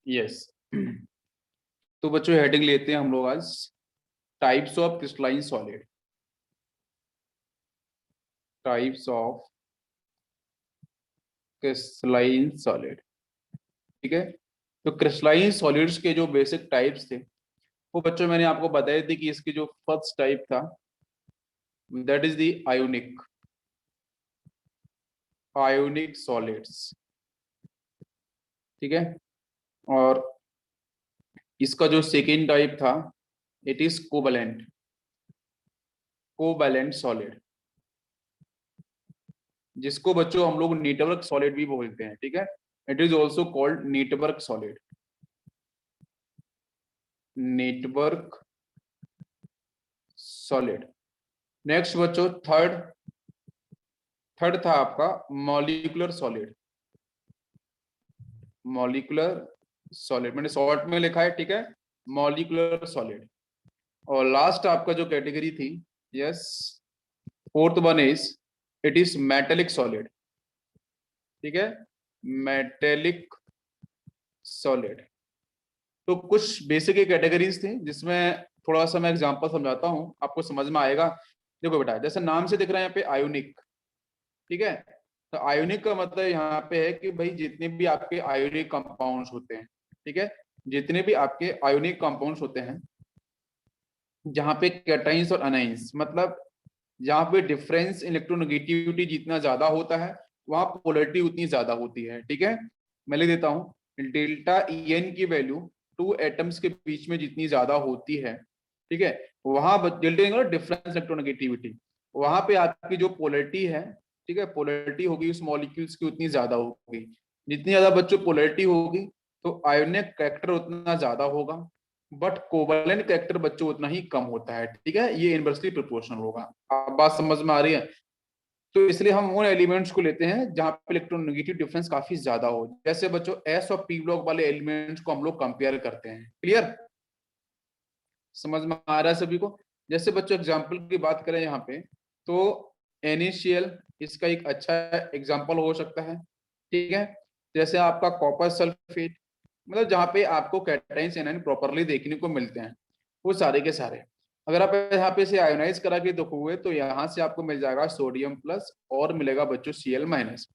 Yes. तो बच्चों heading लेते हैं हम लोग आज, types of crystalline solid. Types of crystalline solid, ठीक है। तो क्रिस्टलाइन सॉलिड्स के जो बेसिक टाइप्स थे वो बच्चों मैंने आपको बताए थे कि इसकी जो फर्स्ट टाइप था that is the ionic solids, ठीक है। और इसका जो सेकेंड टाइप था इट इज कोवैलेंट सॉलिड, जिसको बच्चों हम लोग नेटवर्क सॉलिड भी बोलते हैं, ठीक है। It is also called network solid, network solid. Next बच्चों थर्ड था आपका मॉलिक्यूलर सॉलिड। मॉलिक्यूलर सॉलिड मैंने शॉर्ट में लिखा है, ठीक है, मॉलिक्यूलर सॉलिड। और लास्ट आपका जो कैटेगरी थी, yes, fourth one is it is metallic solid, ठीक है, मेटेलिक सॉलिड। तो कुछ बेसिक कैटेगरीज थी जिसमें थोड़ा सा मैं एग्जांपल समझाता हूँ, आपको समझ में आएगा। देखो बेटा, जैसे नाम से दिख रहा है यहाँ पे आयोनिक, ठीक है। तो आयोनिक का मतलब यहाँ पे है कि भाई जितने भी आपके आयोनिक कंपाउंड्स होते हैं, ठीक है, जितने भी आपके आयोनिक कंपाउंड्स होते हैं जहाँ पे कैटाइंस और अनाइंस, मतलब जहाँ पे डिफरेंस इलेक्ट्रोनेगेटिविटी जितना ज्यादा होता है वहां पोलरिटी उतनी ज्यादा होती है, ठीक है। मैं लिख देता हूँ, डेल्टा EN की वैल्यू टू एटम्स के बीच में जितनी ज्यादा होती है, ठीक है, वहां डेल्टा डिफरेंस इलेक्ट्रोनेगेटिविटी, वहां पे आपकी जो पोलरिटी है, ठीक है, पोलरिटी होगी उस मॉलिक्यूल्स की उतनी ज्यादा होगी। जितनी ज्यादा बच्चों पोलरिटी होगी तो आयोनिक कैरेक्टर उतना ज्यादा होगा, बट कोवैलेंट कैरेक्टर बच्चों उतना ही कम होता है, ठीक है। ये इनवर्सली प्रोपोर्शनल होगा। आप बात समझ में आ रही है? तो इसलिए हम उन एलिमेंट्स को लेते हैं जहां पे इलेक्ट्रोनेगेटिव डिफरेंस काफी ज्यादा हो, जैसे बच्चों S और P ब्लॉक वाले एलिमेंट्स को हम लोग कंपेयर करते हैं। क्लियर? समझ में आ रहा है सभी को? जैसे बच्चों एग्जांपल की बात करें यहाँ पे तो NaCl इसका एक अच्छा एग्जांपल हो सकता है, ठीक है। जैसे आपका कॉपर सल्फेट, मतलब जहाँ पे आपको कैटाइंस एनाइन प्रॉपरली देखने को मिलते हैं वो सारे के सारे। अगर आप यहाँ पे से आयोनाइज करा के देखोगे तो यहाँ से आपको मिल जाएगा सोडियम प्लस और मिलेगा बच्चों Cl माइनस।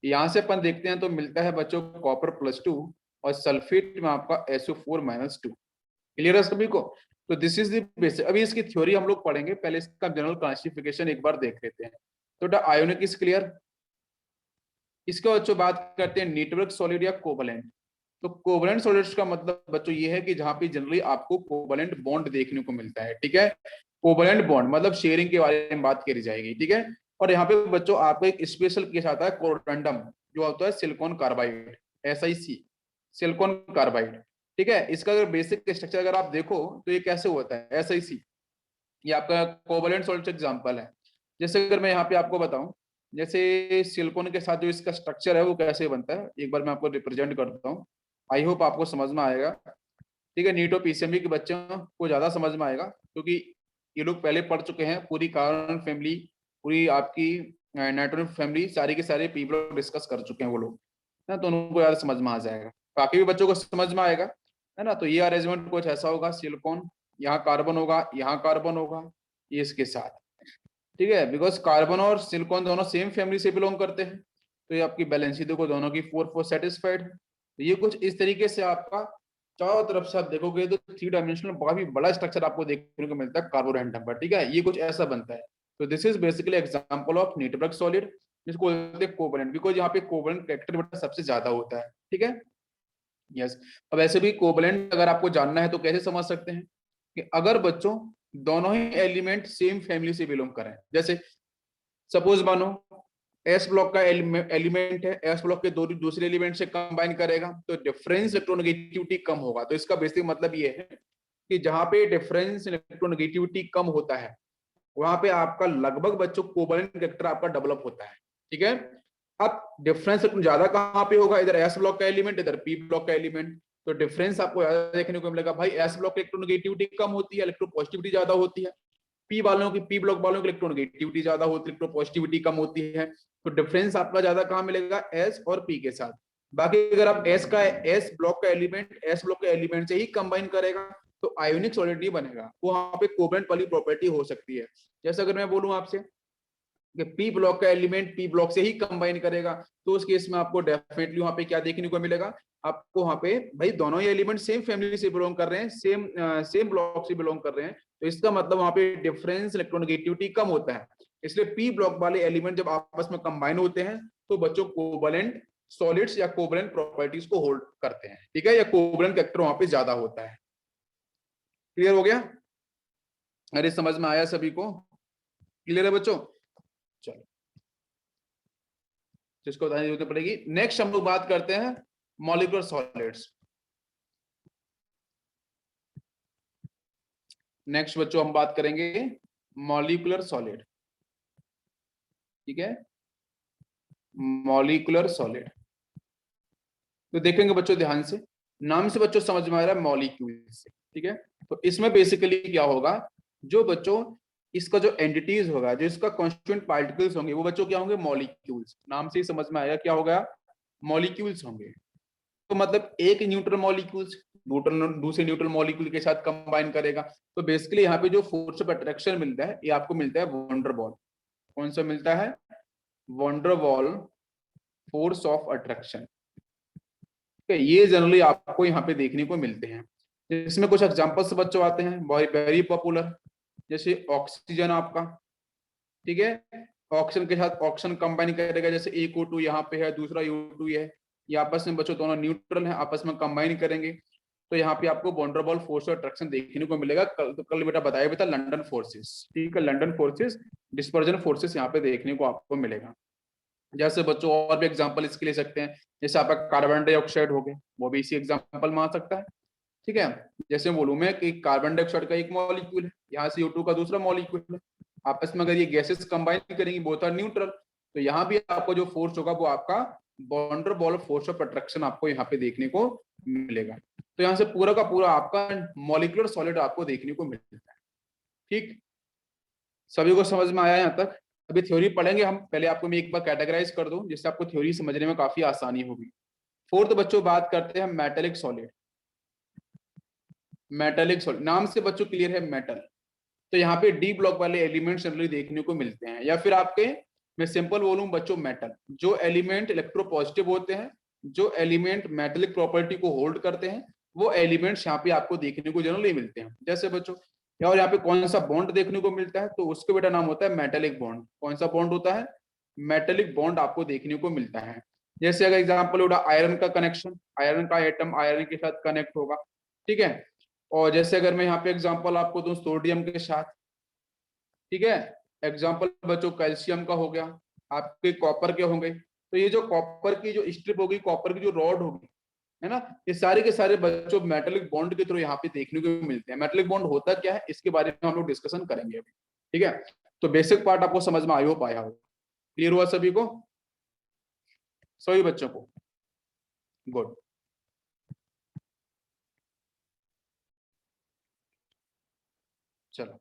यहाँ से अपन देखते हैं तो मिलता है बच्चों कॉपर +2 और सल्फेट में आपका SO4-2। क्लियर है सभी को? तो दिस इज द बेसिक। अभी इसकी थ्योरी हम लोग पढ़ेंगे, पहले इसका जनरल क्लासिफिकेशन एक बार देख लेते हैं। तो आयोनिक इज क्लियर। इसके बच्चों बात करते हैं नेटवर्क सॉलिड या कोवैलेंट। तो कोवैलेंट सॉलिड्स का मतलब बच्चों ये है कि जहां पे जनरली आपको कोवैलेंट बॉन्ड देखने को मिलता है, ठीक है। कोवैलेंट बॉन्ड मतलब शेयरिंग के बारे में बात करी जाएगी, ठीक है। और यहाँ पे बच्चों आपको एक स्पेशल केस आता है कोरोटंडम, जो होता है silicon carbide, SiC, silicon carbide, ठीक है। इसका अगर बेसिक स्ट्रक्चर अगर आप देखो तो ये कैसे होता है SiC, ये आपका कोवैलेंट सॉलिड एग्जांपल है। जैसे अगर मैं यहाँ पे आपको बताऊं, जैसे सिलिकॉन के साथ जो इसका स्ट्रक्चर है वो कैसे बनता है, एक बार मैं आपको रिप्रेजेंट करता हूँ। आई होप आपको समझ में आएगा, ठीक है। नीट और PCMB के बच्चों को ज्यादा समझ में आएगा क्योंकि ये लोग पहले पढ़ चुके हैं पूरी कार्बन फैमिली, पूरी आपकी नाइट्रोजन फैमिली, सारी के सारे पी ब्लॉक डिस्कस कर चुके हैं वो लोग, है ना। तो उनको यार समझ में आ जाएगा, बाकी भी बच्चों को समझ में आएगा, है ना। तो ये अरेंजमेंट कुछ ऐसा होगा, सिलिकॉन यहाँ कार्बन होगा, यहाँ कार्बन होगा, ये इसके साथ, ठीक है। बिकॉज कार्बन और सिलिकॉन दोनों सेम फैमिली से बिलोंग करते हैं, तो ये आपकी बैलेंस देखो दोनों की 4 सेटिस्फाइड। तो ये कुछ इस तरीके से आपका चारों तरफ से आप देखोगे तो 3 डायमेंशनल काफी बड़ा स्ट्रक्चर आपको देखने को मिलता है कार्बोरेंडम पर, ठीक है। ये कुछ ऐसा बनता है। तो this is basically example of network solid, जिसको बोलते हैं कोवैलेंट, बिकॉज यहाँ पे कोवैलेंट कैरेक्टर बेटा सबसे ज्यादा होता है, ठीक है। यस। अब ऐसे भी कोवैलेंट अगर आपको जानना है तो कैसे समझ सकते हैं कि अगर बच्चों दोनों ही एलिमेंट सेम फैमिली से बिलोंग करें, जैसे सपोज मानो S ब्लॉक का एलिमेंट है, S ब्लॉक के दूसरे एलिमेंट से कंबाइन करेगा तो डिफरेंस इलेक्ट्रोनेगेटिविटी कम होगा। तो इसका बेसिक मतलब ये है कि जहां पे डिफरेंस इलेक्ट्रोनेगेटिविटी कम होता है वहां पे आपका लगभग बच्चों कोवैलेंट कैरेक्टर आपका डेवलप होता है, ठीक है। अब डिफरेंस ज्यादा कहां पे होगा, इधर S ब्लॉक का एलिमेंट, इधर P ब्लॉक का एलिमेंट, तो डिफरेंस आपको ज्यादा देखने को मिलेगा। भाई S ब्लॉक की इलेक्ट्रोनेगेटिविटी कम होती है, इलेक्ट्रोपॉजिटिविटी ज्यादा होती है। P ब्लॉक वालों की इलेक्ट्रोनेगेटिविटी ज्यादा होती है, इलेक्ट्रोपॉजिटिविटी कम होती है। तो डिफरेंस आपका ज्यादा कहां मिलेगा, S और P के साथ। बाकी अगर आप एस ब्लॉक का एलिमेंट से ही कंबाइन करेगा तो आयोनिक सॉलिड नहीं बनेगा, वो वहां पे कोवेलेंट वाली प्रॉपर्टी हो सकती है। जैसे अगर मैं बोलूं आपसे कि पी ब्लॉक का एलिमेंट पी ब्लॉक से ही कंबाइन करेगा, तो उस केस में आपको डेफिनेटली वहां पे क्या देखने को मिलेगा, आपको वहां पे भाई दोनों ही एलिमेंट सेम फैमिली से बिलोंग कर रहे हैं, सेम ब्लॉक से बिलोंग कर रहे हैं, तो इसका मतलब वहां पे डिफरेंस इलेक्ट्रोनेगेटिविटी कम होता है। इसलिए पी ब्लॉक वाले एलिमेंट जब आपस में कंबाइन होते हैं तो बच्चों कोवेलेंट सॉलिड्स या कोवेलेंट प्रॉपर्टीज को होल्ड करते हैं, ठीक है, या कोवेलेंट फैक्टर वहां पे ज्यादा होता है। क्लियर हो गया? अरे समझ में आया सभी को? क्लियर है बच्चों? चलो, जिसको बताने की जरूरत पड़ेगी। नेक्स्ट हम लोग बात करते हैं मॉलिक्यूलर सॉलिड्स। नेक्स्ट बच्चों हम बात करेंगे मॉलिक्यूलर सॉलिड, ठीक है, मॉलिक्यूलर सॉलिड। तो देखेंगे बच्चों ध्यान से, नाम से बच्चों समझ में आ रहा है मॉलिक्यूल से, ठीक है। तो इसमें बेसिकली क्या होगा, जो बच्चों इसका जो एंटिटीज होगा, जो इसका कॉन्स्टिट्यूएंट पार्टिकल्स होंगे, वो बच्चों क्या होंगे, मॉलिक्यूल्स। नाम से ही समझ में आया क्या होगा, मॉलिक्यूल्स होंगे। तो मतलब एक न्यूट्रल मॉलिक्यूल्स दूसरे न्यूट्रल मॉलिक्यूल के साथ कंबाइन करेगा, तो बेसिकली यहाँ पे जो फोर्स ऑफ अट्रैक्शन मिलता है, ये आपको मिलता है वॉन डेर बॉल। कौन सा मिलता है? वॉन डेर बॉल फोर्स ऑफ अट्रैक्शन। ये जनरली आपको यहाँ पे देखने को मिलते हैं। इसमें कुछ एग्जांपल्स बच्चों आते हैं वेरी पॉपुलर, जैसे ऑक्सीजन आपका, ठीक है, ऑक्सीजन के साथ ऑक्सीजन कंबाइन करेगा, जैसे एक O2 यहाँ पे है, दूसरा U2 है, ये आपस में बच्चों दोनों न्यूट्रल हैं, आपस में कंबाइन करेंगे तो यहाँ पे आपको वॉन डेर बॉल फोर्स ऑफ अट्रैक्शन देखने को मिलेगा। कल बेटा बताया भी था लंदन फोर्सेस, ठीक है, लंदन फोर्सेस, डिस्पर्जन फोर्सेस यहाँ पे देखने को आपको मिलेगा। जैसे बच्चों और भी एग्जांपल इसके ले सकते हैं, जैसे आपका कार्बन डाइऑक्साइड हो गया, वो भी इसी एग्जांपल में आ सकता है, ठीक है। जैसे बोलूं मैं कि कार्बन डाइऑक्साइड का एक मॉलिक्यूल है, यहाँ से CO2 का दूसरा मॉलिक्यूल है, आपस में अगर ये गैसेस कंबाइन करेंगी, बोथ आर न्यूट्रल, तो यहाँ भी आपको जो फोर्स होगा वो आपका वॉन डेर बॉल फोर्स ऑफ अट्रैक्शन आपको यहाँ पे देखने को मिलेगा। तो यहाँ से पूरा का पूरा आपका मॉलिक्यूलर सॉलिड आपको देखने को मिलता है, ठीक। सभी को समझ में आया यहाँ तक? अभी थ्योरी पढ़ेंगे हम, पहले आपको मैं एक बार कैटेगराइज कर दूं जिससे आपको थ्योरी समझने में काफी आसानी होगी। फोर्थ बच्चों बात करते हैं मेटेलिक सॉलिड। मेटेलिक सॉलिड नाम से बच्चों क्लियर है, मेटल। तो यहाँ पे डी ब्लॉक वाले एलिमेंट जनरली देखने को मिलते हैं, या फिर आपके, मैं सिंपल बोलूं बच्चों, मेटल, जो एलिमेंट इलेक्ट्रोपॉजिटिव होते हैं, जो एलिमेंट मेटेलिक प्रॉपर्टी को होल्ड करते हैं, वो एलिमेंट्स यहाँ पे आपको देखने को जनरली मिलते हैं। जैसे बच्चों, और यहाँ पे कौन सा बॉन्ड देखने को मिलता है, तो उसके बेटा नाम होता है मेटेलिक बॉन्ड। कौन सा बॉन्ड होता है? मेटेलिक बॉन्ड आपको देखने को मिलता है। जैसे अगर एग्जाम्पल होगा आयरन का कनेक्शन, आयरन का एटम आयरन के साथ कनेक्ट होगा, ठीक है। और जैसे अगर मैं यहाँ पे एग्जांपल आपको दूं सोडियम के साथ, ठीक है, एग्जांपल बच्चों कैल्शियम का हो गया, आपके कॉपर के होंगे, तो ये जो कॉपर की जो स्ट्रिप होगी, कॉपर की जो रॉड होगी, है ना, ये सारे के सारे बच्चों मेटेलिक बॉन्ड के थ्रू यहाँ पे देखने को मिलते हैं। मेटेलिक बॉन्ड होता क्या है, इसके बारे में हम लोग डिस्कशन करेंगे अभी, ठीक है। तो बेसिक पार्ट आपको समझ में आया पाया हो? क्लियर हुआ सभी को, सभी बच्चों को? गुड। चलो,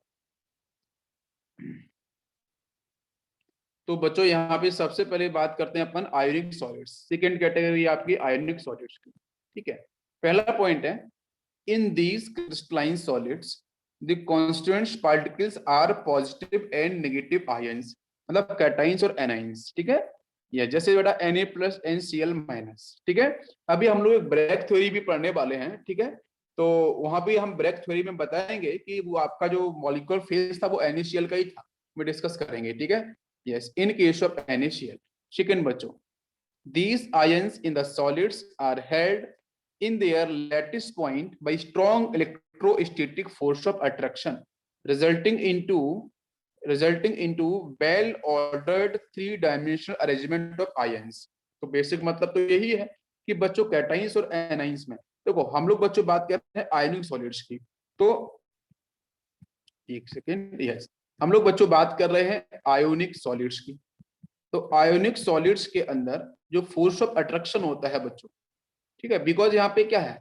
तो बच्चों यहाँ पे सबसे पहले बात करते हैं अपन आयोनिक सॉलिड्स। सेकेंड कैटेगरी आपकी आयोनिक सॉलिड्स की, ठीक है। पहला पॉइंट है, in these crystalline solids the constituent particles are positive and negative ions, मतलब कैटाइंस और एनाइंस, ठीक है। ये जैसे बेटा Na+NCl-, ठीक है। अभी हम लोग एक ब्रैग थ्योरी भी पढ़ने वाले हैं, ठीक है। तो वहां भी हम ब्रैग थ्योरी में बताएंगे कि वो आपका जो मॉलिक्यूलर फेज था वो NaCl का ही था, वो डिस्कस करेंगे, ठीक है। Yes, in case of NaCl, chicken बच्चों, these ions in the solids are held in their lattice point by strong electrostatic force of attraction, resulting into well-ordered three-dimensional arrangement of ions. तो basic मतलब तो यही है कि बच्चों cations और anions में, देखो हम लोग बच्चों बात करते हैं आयोनिक सॉलिड्स की, तो एक सेकेंड, यस, हम लोग बच्चों बात कर रहे हैं आयोनिक सॉलिड्स की। तो आयोनिक सॉलिड्स के अंदर जो फोर्स ऑफ अट्रैक्शन होता है बच्चों, ठीक है, बिकॉज यहाँ पे क्या है,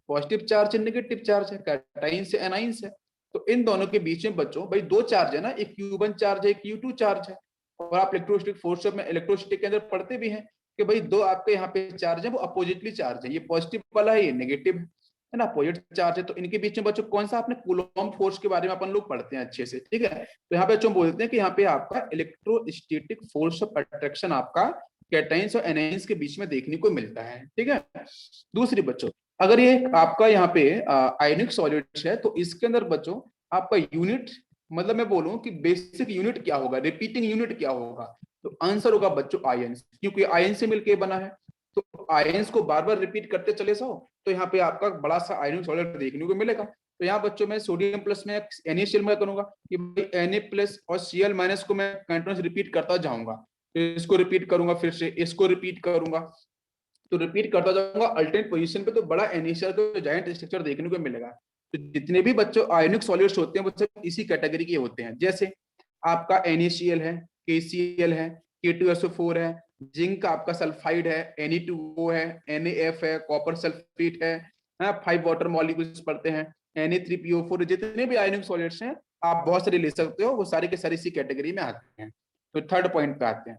पॉजिटिव चार्ज है, नेगेटिव चार्ज है, कैटाइन से एनाइंस है, तो इन दोनों के बीच में बच्चों भाई दो चार्ज है ना, एक Q1 चार्ज है, एक Q2 चार्ज है। और आप इलेक्ट्रोस्टैटिक फोर्स में इलेक्ट्रोस्टैटिक के अंदर पढ़ते भी हैं कि भाई दो आपके यहाँ पे चार्ज है वो अपोजिटली चार्ज है, ये पॉजिटिव वाला है ये नेगेटिव है ना, अपोजिट चार्ज है, तो इनके बीच में बच्चों कौन सा आपने कूलॉम फोर्स के बारे में अपन लोग पढ़ते हैं अच्छे से, ठीक है। तो यहाँ पे बच्चों बोलते हैं कि यहाँ पे आपका इलेक्ट्रोस्टैटिक फोर्स ऑफ अट्रैक्शन आपका कैटाइंस और एनाइंस के बीच में देखने को मिलता है, ठीक है। दूसरी बच्चों, अगर ये आपका यहाँ पे आयनिक सॉलिड्स है तो इसके अंदर बच्चों आपका यूनिट, मतलब मैं बोलूं कि बेसिक यूनिट क्या होगा, रिपीटिंग यूनिट क्या होगा, तो आंसर होगा बच्चों आयंस, क्योंकि आयन से मिलकर बना है, तो आयंस को बार बार रिपीट करते चले जाओ तो यहाँ पे आपका बड़ा सा आयनिक सॉलिड देखने को मिलेगा। तो यहाँ बच्चों में सोडियम प्लस में NaCl में करूंगा कि भाई Na प्लस और Cl माइनस को मैं कंटिन्यूस रिपीट करता जाऊंगा, तो इसको रिपीट करूंगा, फिर से इसको रिपीट करूंगा, तो रिपीट करता जाऊंगा अल्टरनेट पोजीशन पे, तो बड़ा NaCl का जायंट स्ट्रक्चर देखने को मिलेगा। तो जितने भी बच्चों आयनिक सॉलिड्स होते हैं वो सब इसी कैटेगरी के होते हैं, जैसे आपका NaCl है, KCl है, K2SO4 है, जिंक आपका सल्फाइड है, Ne2O है, NaF है, कॉपर सल्फेट है, 5 वाटर मॉलिक्यूल्स पढ़ते हैं, Na3PO4, जितने भी आयनिक सॉलिड्स हैं आप बहुत सारे ले सकते हो, वो सारे के सारे इसी कैटेगरी में आते हैं। तो थर्ड पॉइंट पे आते हैं,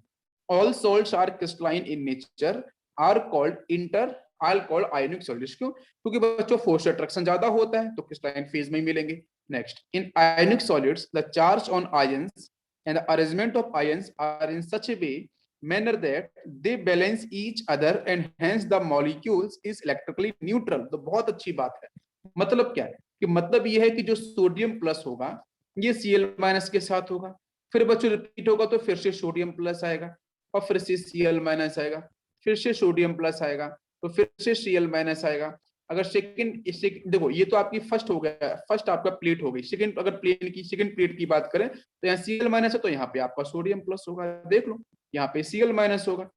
all salts are crystalline in nature are called inter called ionic solids. क्यों? क्योंकि बच्चों फोर्स अट्रैक्शन ज्यादा होता है तो क्रिस्टलाइन फेज में ही मिलेंगे। Next, in ionic solids the charge on ions and the arrangement of ions are in such a way manner that they balance each other and hence the molecules is electrically neutral। तो बहुत अच्छी बात है। मतलब क्या है कि मतलब ये है कि जो सोडियम प्लस होगा ये Cl माइनस के साथ होगा, फिर बच्चों रिपीट होगा तो फिर से सोडियम प्लस आएगा और फिर से Cl माइनस आएगा, फिर से सोडियम प्लस आएगा, तो फिर से Cl माइनस आएगा। अगर सेकंड देखो ये तो आपकी फर्स्ट हो गया, फर्स्ट आपका प्लेट हो गई। सेकंड अगर प्लेन की सेकंड प्लेट की बात करें तो यहाँ Cl माइनस है तो यहाँ पे आपका सोडियम प्लस होगा, देख लो यहाँ पे Cl माइनस होगा।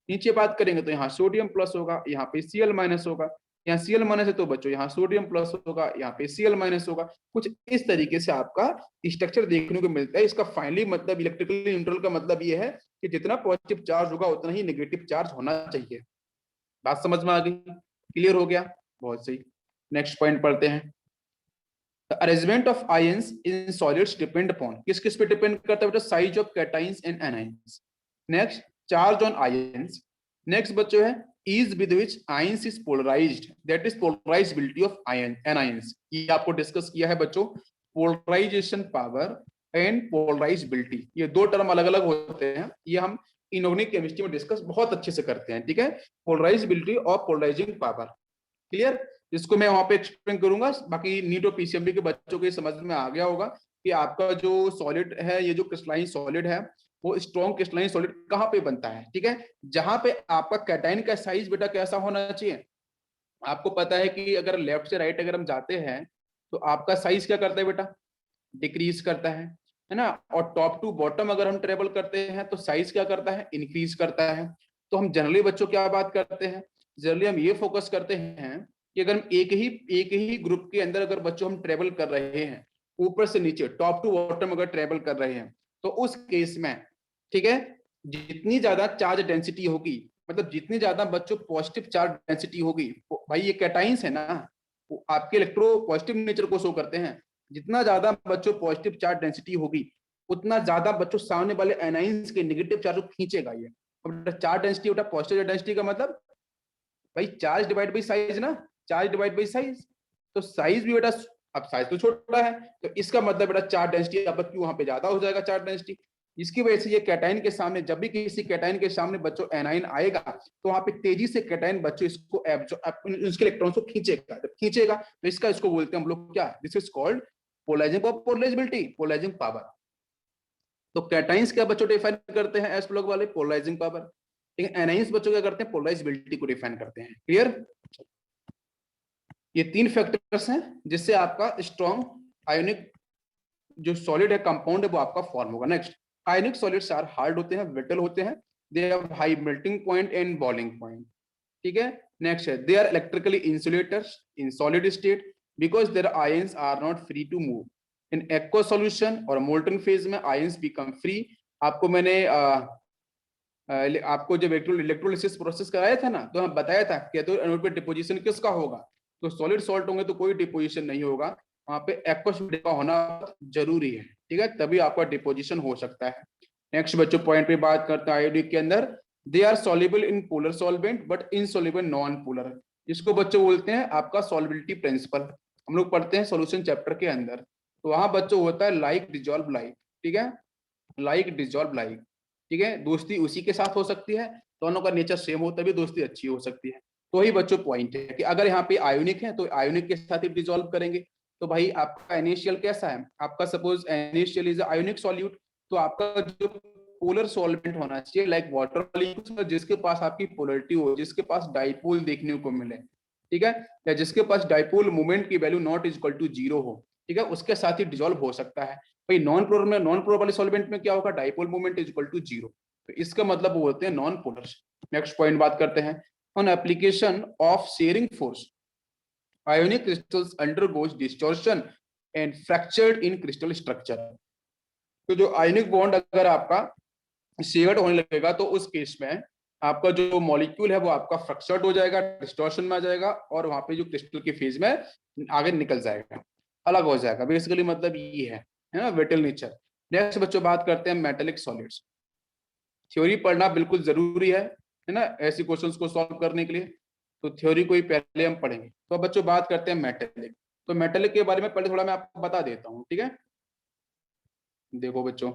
नीचे बात करेंगे तो यहाँ सोडियम प्लस होगा, यहाँ पे Cl माइनस होगा, यहाँ Cl माइनस है तो बच्चों यहाँ सोडियम प्लस होगा, यहाँ पे Cl माइनस होगा। कुछ इस तरीके से आपका स्ट्रक्चर देखने को मिलता है। इसका फाइनली मतलब इलेक्ट्रिकली न्यूट्रल का मतलब ये है कि जितना पॉजिटिव चार्ज होगा उतना ही नेगेटिव चार्ज होना चाहिए। बात समझ में आ गई? क्लियर हो गया? बहुत सही। नेक्स्ट पॉइंट पढ़ते हैं, The arrangement of ions in solids depend upon, किस किस पे डिपेंड करता है बेटा? Size of cations and anions. Next, charge on ions. Next बच्चों है ease with which ions is polarized, that is polarizability of ion anions। ये आपको डिस्कस किया है बच्चों, पोलराइजेशन पावर एंड पोलराइजेबिलिटी, ये दो टर्म अलग अलग होते हैं, ये हम इनऑर्गेनिक केमिस्ट्री में डिस्कस बहुत अच्छे से करते हैं, ठीक है। पोलराइजेबिलिटी और पोलराइजिंग पावर, क्लियर? इसको मैं वहां पे एक्सप्लेन करूंगा, बाकी नीट और पीसीएमबी के बच्चों को समझ में आ गया होगा कि आपका जो सॉलिड है, ये जो क्रिस्टलाइन सॉलिड है वो स्ट्रॉन्ग क्रिस्टलाइन सॉलिड कहाँ पे बनता है, ठीक है। जहां पे आपका कैटाइन का साइज बेटा कैसा होना चाहिए, आपको पता है कि अगर लेफ्ट से राइट अगर हम जाते हैं तो आपका साइज क्या करता है बेटा? डिक्रीज करता है ना। और टॉप टू बॉटम अगर हम ट्रेवल करते हैं तो साइज क्या करता है? इंक्रीज करता है। तो हम जनरली बच्चों क्या बात करते हैं, जनरली हम ये फोकस करते हैं कि अगर हम एक ही ग्रुप के अंदर अगर बच्चों हम ट्रेवल कर रहे हैं, ऊपर से नीचे टॉप टू बॉटम अगर ट्रेवल कर रहे हैं, तो उस केस में, ठीक है, जितनी ज्यादा चार्ज डेंसिटी होगी, मतलब जितनी ज्यादा बच्चों पॉजिटिव चार्ज डेंसिटी होगी, भाई ये कैटाइंस है ना, वो आपके इलेक्ट्रो पॉजिटिव नेचर को शो करते हैं। जितना ज्यादा बच्चों पॉजिटिव चार्ज डेंसिटी होगी उतना ज्यादा बच्चों सामने वाले एनाइंस के नेगेटिव चार्ज को खींचेगा ये। अब चार्ज डेंसिटी बेटा, पॉजिटिव डेंसिटी का मतलब भाई चार्ज डिवाइड बाई साइज ना, चार्ज डिवाइड बाई साइज। तो साइज भी बेटा, अब साइज तो छोटा है तो इसका मतलब बेटा चार्ज डेंसिटी अब क्यों वहां पे ज्यादा हो जाएगा चार्ज डेंसिटी। इसकी वजह से ये कैटाइन के सामने, जब भी किसी कैटाइन के सामने बच्चों एनाइन आएगा तो वहां पे तेजी से कैटाइन बच्चों इसको उसके इलेक्ट्रॉन को खींचेगा, जब खींचेगा तो इसको बोलते हैं हम लोग क्या, this is called polarising power, polarisability, polarising power. तो कैटाइंस क्या बच्चों डिफाइन करते हैं एस ब्लॉक वाले? Polarising power. ठीक है, एनाइंस बच्चों क्या करते हैं? पोलराइजेबिलिटी को डिफाइन करते हैं। क्लियर? ये तीन फैक्टर्स हैं जिससे आपका स्ट्रॉन्ग आयोनिक जो सॉलिड है, कंपाउंड है, वो आपका फॉर्म होगा। Next, ionic solids are hard होते हैं, ब्रिटल होते हैं, they have high melting point and boiling point. ठीक है। नेक्स्ट है, they are electrically insulators in solid state because their ions are not free to move. In aqua solution और molten phase में ions become free. आपको मैंने आपको जब electrolysis process कराया था ना, तो हम बताया था कि तो एनोड पे डिपोजिशन किसका होगा, तो सॉलिड सॉल्ट होंगे तो कोई डिपोजिशन नहीं होगा, वहां पे एक्वस का होना जरूरी है। ठीक है, तभी आपका डिपोजिशन हो सकता है। नेक्स्ट बच्चों पॉइंट पे बात करते हैं आयोडिक के अंदर, they are soluble in polar solvent but insoluble non polar, जिसको बच्चों बोलते हैं आपका सॉल्युबिलिटी प्रिंसिपल, हम लोग पढ़ते हैं सॉल्यूशन चैप्टर के अंदर। तो वहां बच्चों होता है लाइक डिजॉल्व लाइक, ठीक है, लाइक डिजॉल्व लाइक, ठीक है, दोस्ती उसी के साथ हो सकती है, दोनों का नेचर सेम हो तभी दोस्ती अच्छी हो सकती है। तो ही बच्चों पॉइंट है कि अगर यहाँ पे आयोनिक है तो आयोनिक के साथ ही डिजॉल्व करेंगे। तो भाई आपका इनिशियल कैसा है, आपका suppose initial is ionic solute, तो आपका जो पोलर सॉल्वेंट होना चाहिए लाइक वाटर मॉलिक्यूल, जिसके पास आपकी पोलरिटी हो, जिसके पास डाइपोल देखने को मिले, ठीक है, या जिसके पास डाइपोल मोमेंट की value not is equal to 0 हो, ठीक है, उसके साथ ही डिजॉल्व हो सकता है। भाई नॉन पोलर में, नॉन पोलर वाले सॉल्वेंट में क्या होगा, dipole moment is equal to 0, तो इसका मतलब वो होते हैं नॉन पोलर। नेक्स्ट पॉइंट बात करते हैं on application of sharing force ionic crystals undergoes distortion and fractured in crystal structure। तो जो आयनिक बॉन्ड अगर आपका शेयर्ड होने लगेगा तो उस केस में आपका जो मॉलिक्यूल है वो आपका फ्रैक्चर्ड हो जाएगा, डिस्टॉर्शन में आ जाएगा, और वहां पे जो क्रिस्टल की फेज में आगे निकल जाएगा, अलग हो जाएगा। बेसिकली मतलब ये है ना, वेटल नेचर। नेक्स्ट बच्चों बात करते हैं मेटेलिक सॉलिड्स। थ्योरी पढ़ना बिल्कुल जरूरी है ना, ऐसी क्वेश्चंस को सॉल्व करने के लिए, तो थ्योरी को ही पहले हम पढ़ेंगे। तो अब बच्चों बात करते हैं मेटेलिक। तो मेटेलिक के बारे में पहले थोड़ा मैं आपको बता देता हूँ, ठीक है। देखो बच्चों,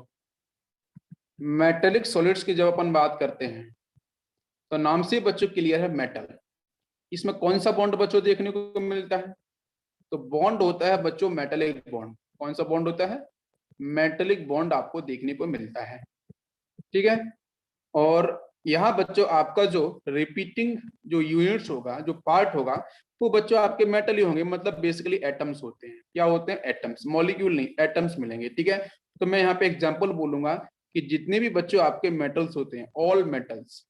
मेटेलिक सॉलिड्स की जब अपन बात करते हैं तो नाम से बच्चों क्लियर है मेटल। इसमें कौन सा बॉन्ड बच्चों देखने को मिलता है, तो बॉन्ड होता है बच्चों मेटेलिक बॉन्ड। कौन सा बॉन्ड होता है, मेटेलिक बॉन्ड आपको देखने को मिलता है, ठीक है। और यहाँ बच्चों आपका जो रिपीटिंग जो यूनिट्स होगा, जो पार्ट होगा, वो बच्चों आपके मेटल ही होंगे, मतलब बेसिकली एटम्स होते हैं। क्या होते हैं, एटम्स, मॉलिक्यूल नहीं, एटम्स मिलेंगे, ठीक है। तो मैं यहाँ पे एग्जांपल बोलूंगा कि जितने भी बच्चों आपके मेटल्स होते हैं, ऑल मेटल्स,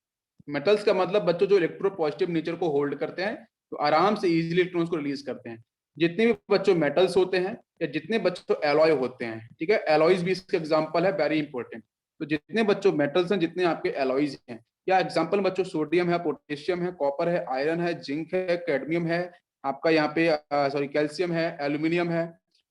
मेटल्स का मतलब बच्चों जो इलेक्ट्रोपॉजिटिव नेचर को होल्ड करते हैं, तो आराम से इजीली इलेक्ट्रॉन्स को रिलीज करते हैं। जितने भी बच्चों मेटल्स होते हैं या जितने बच्चों एलॉय होते हैं, ठीक है, एलॉयज भी इसका एग्जांपल है, वेरी इंपॉर्टेंट। तो जितने बच्चों मेटल्स हैं, जितने आपके एलॉयज हैं, या एग्जांपल बच्चों सोडियम है, पोटेशियम है, कॉपर है, आयरन है, जिंक है, कैडमियम है, आपका यहाँ पे सॉरी कैल्शियम है, एल्यूमिनियम है,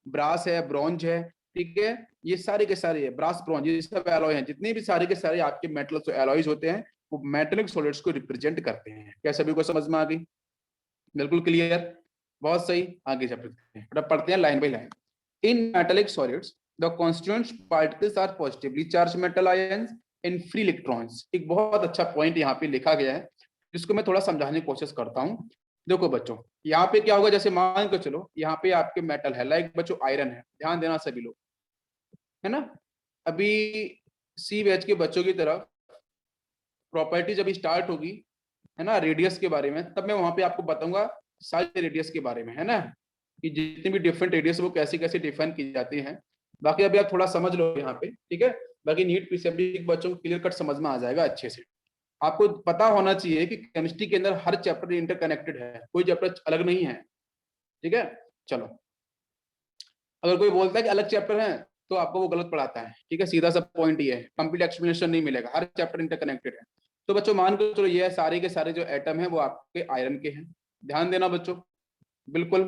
ब्रास है, ब्रॉन्ज है, ठीक है, ये सारे के सारे है, ब्रास ब्रॉन्ज, ये सब एलॉय हैं। जितने भी सारे के सारे आपके मेटल्स एलॉयज होते हैं वो मेटेलिक सॉलिड्स को रिप्रेजेंट करते हैं। क्या सभी को समझ में आ गई, बिल्कुल क्लियर, बहुत सही। आगे चलते हैं, पढ़ते हैं line by line. In metallic solids the constituent particles are positively charge metal ions and free electrons. एक बहुत अच्छा पॉइंट यहाँ पे लिखा गया है जिसको मैं थोड़ा समझाने की कोशिश करता हूँ। देखो बच्चों, यहाँ पे क्या होगा, जैसे मान के चलो यहाँ पे आपके मेटल है, लाइक बच्चों आयरन है, ध्यान देना सभी लोग, है ना। अभी सी बैच के बच्चों की तरफ प्रॉपर्टी जब स्टार्ट होगी, है ना, रेडियस के बारे में, तब मैं वहां पे आपको बताऊंगा सारे रेडियस के बारे में, है ना, कि जितने भी डिफरेंट रेडियस वो कैसे कैसे डिफाइन की जाती हैं। बाकी अभी आप थोड़ा समझ लो यहाँ पे, ठीक है। बाकी नीट पीसीएम बच्चों को क्लियर कट समझ में आ जाएगा अच्छे से। आपको पता होना चाहिए कि केमिस्ट्री के अंदर हर चैप्टर इंटरकनेक्टेड है, कोई चैप्टर अलग नहीं है, ठीक है। चलो, अगर कोई बोलता है कि अलग चैप्टर है तो आपको वो गलत पढ़ाता है, ठीक है, सीधा सा पॉइंट ये है, कंप्लीट एक्सप्लेनेशन नहीं मिलेगा, हर चैप्टर इंटरकनेक्टेड है। तो बच्चों मान के चलो ये सारे के सारे जो एटम है वो आपके आयरन के हैं, ध्यान देना बच्चों, बिल्कुल।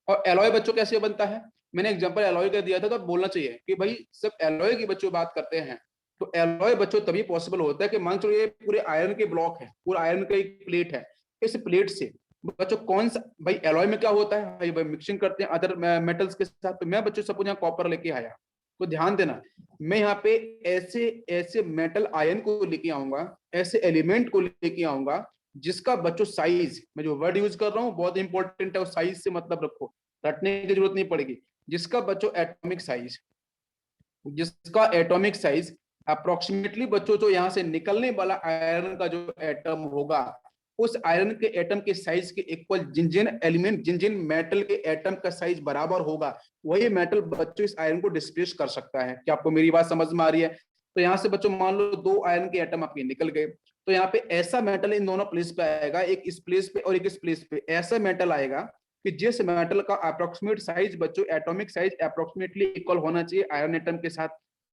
और एलॉय बच्चों कैसे बनता है, मैंने एग्जांपल एलॉय का दिया था, तो अब बोलना चाहिए कि भाई सब एलॉय की बच्चों बात करते हैं, तो एलॉय बच्चों तभी पॉसिबल होता है कि मान चलो ये पूरे आयरन के ब्लॉक है, पूरा आयरन का एक प्लेट है, इस प्लेट से बच्चों कौन सा, भाई एलॉय में क्या होता है, भाई मिक्सिंग करते हैं अदर मेटल्स के साथ। तो मैं बच्चों सपोज यहाँ कॉपर लेके आया, तो ध्यान देना, मैं यहाँ पे ऐसे ऐसे मेटल आयन को लेके आऊंगा, ऐसे एलिमेंट को लेके आऊंगा जिसका बच्चों साइज, मैं जो वर्ड यूज कर रहा हूँ बहुत इंपॉर्टेंट है, और साइज से मतलब रखो, रटने की जरूरत नहीं पड़ेगी। जिसका बच्चों एटॉमिक साइज, जिसका एटॉमिक साइज अप्रोक्सीमेटली बच्चों जो यहाँ से निकलने वाला आयरन का जो एटम होगा, उस आयरन के एटम के साइज के इक्वल जिन जिन एलिमेंट, जिन जिन मेटल के एटम का साइज बराबर होगा, वही मेटल बच्चों इस आयरन को डिस्प्लेस कर सकता है। क्या आपको मेरी बात समझ में आ रही है। तो यहाँ से बच्चों मान लो दो आयरन के एटम आपके निकल गए, तो यहाँ पे ऐसा मेटल इन दोनों प्लेस पे आएगा, एक इस प्लेस पे और एक इस प्लेस पे, ऐसा मेटल आएगा कि जिस मेटल का अप्रोक्सीमेट साइज बच्चों, एटॉमिक साइज अप्रोक्सीमेटली इक्वल होना चाहिए आयरन एटम के साथ,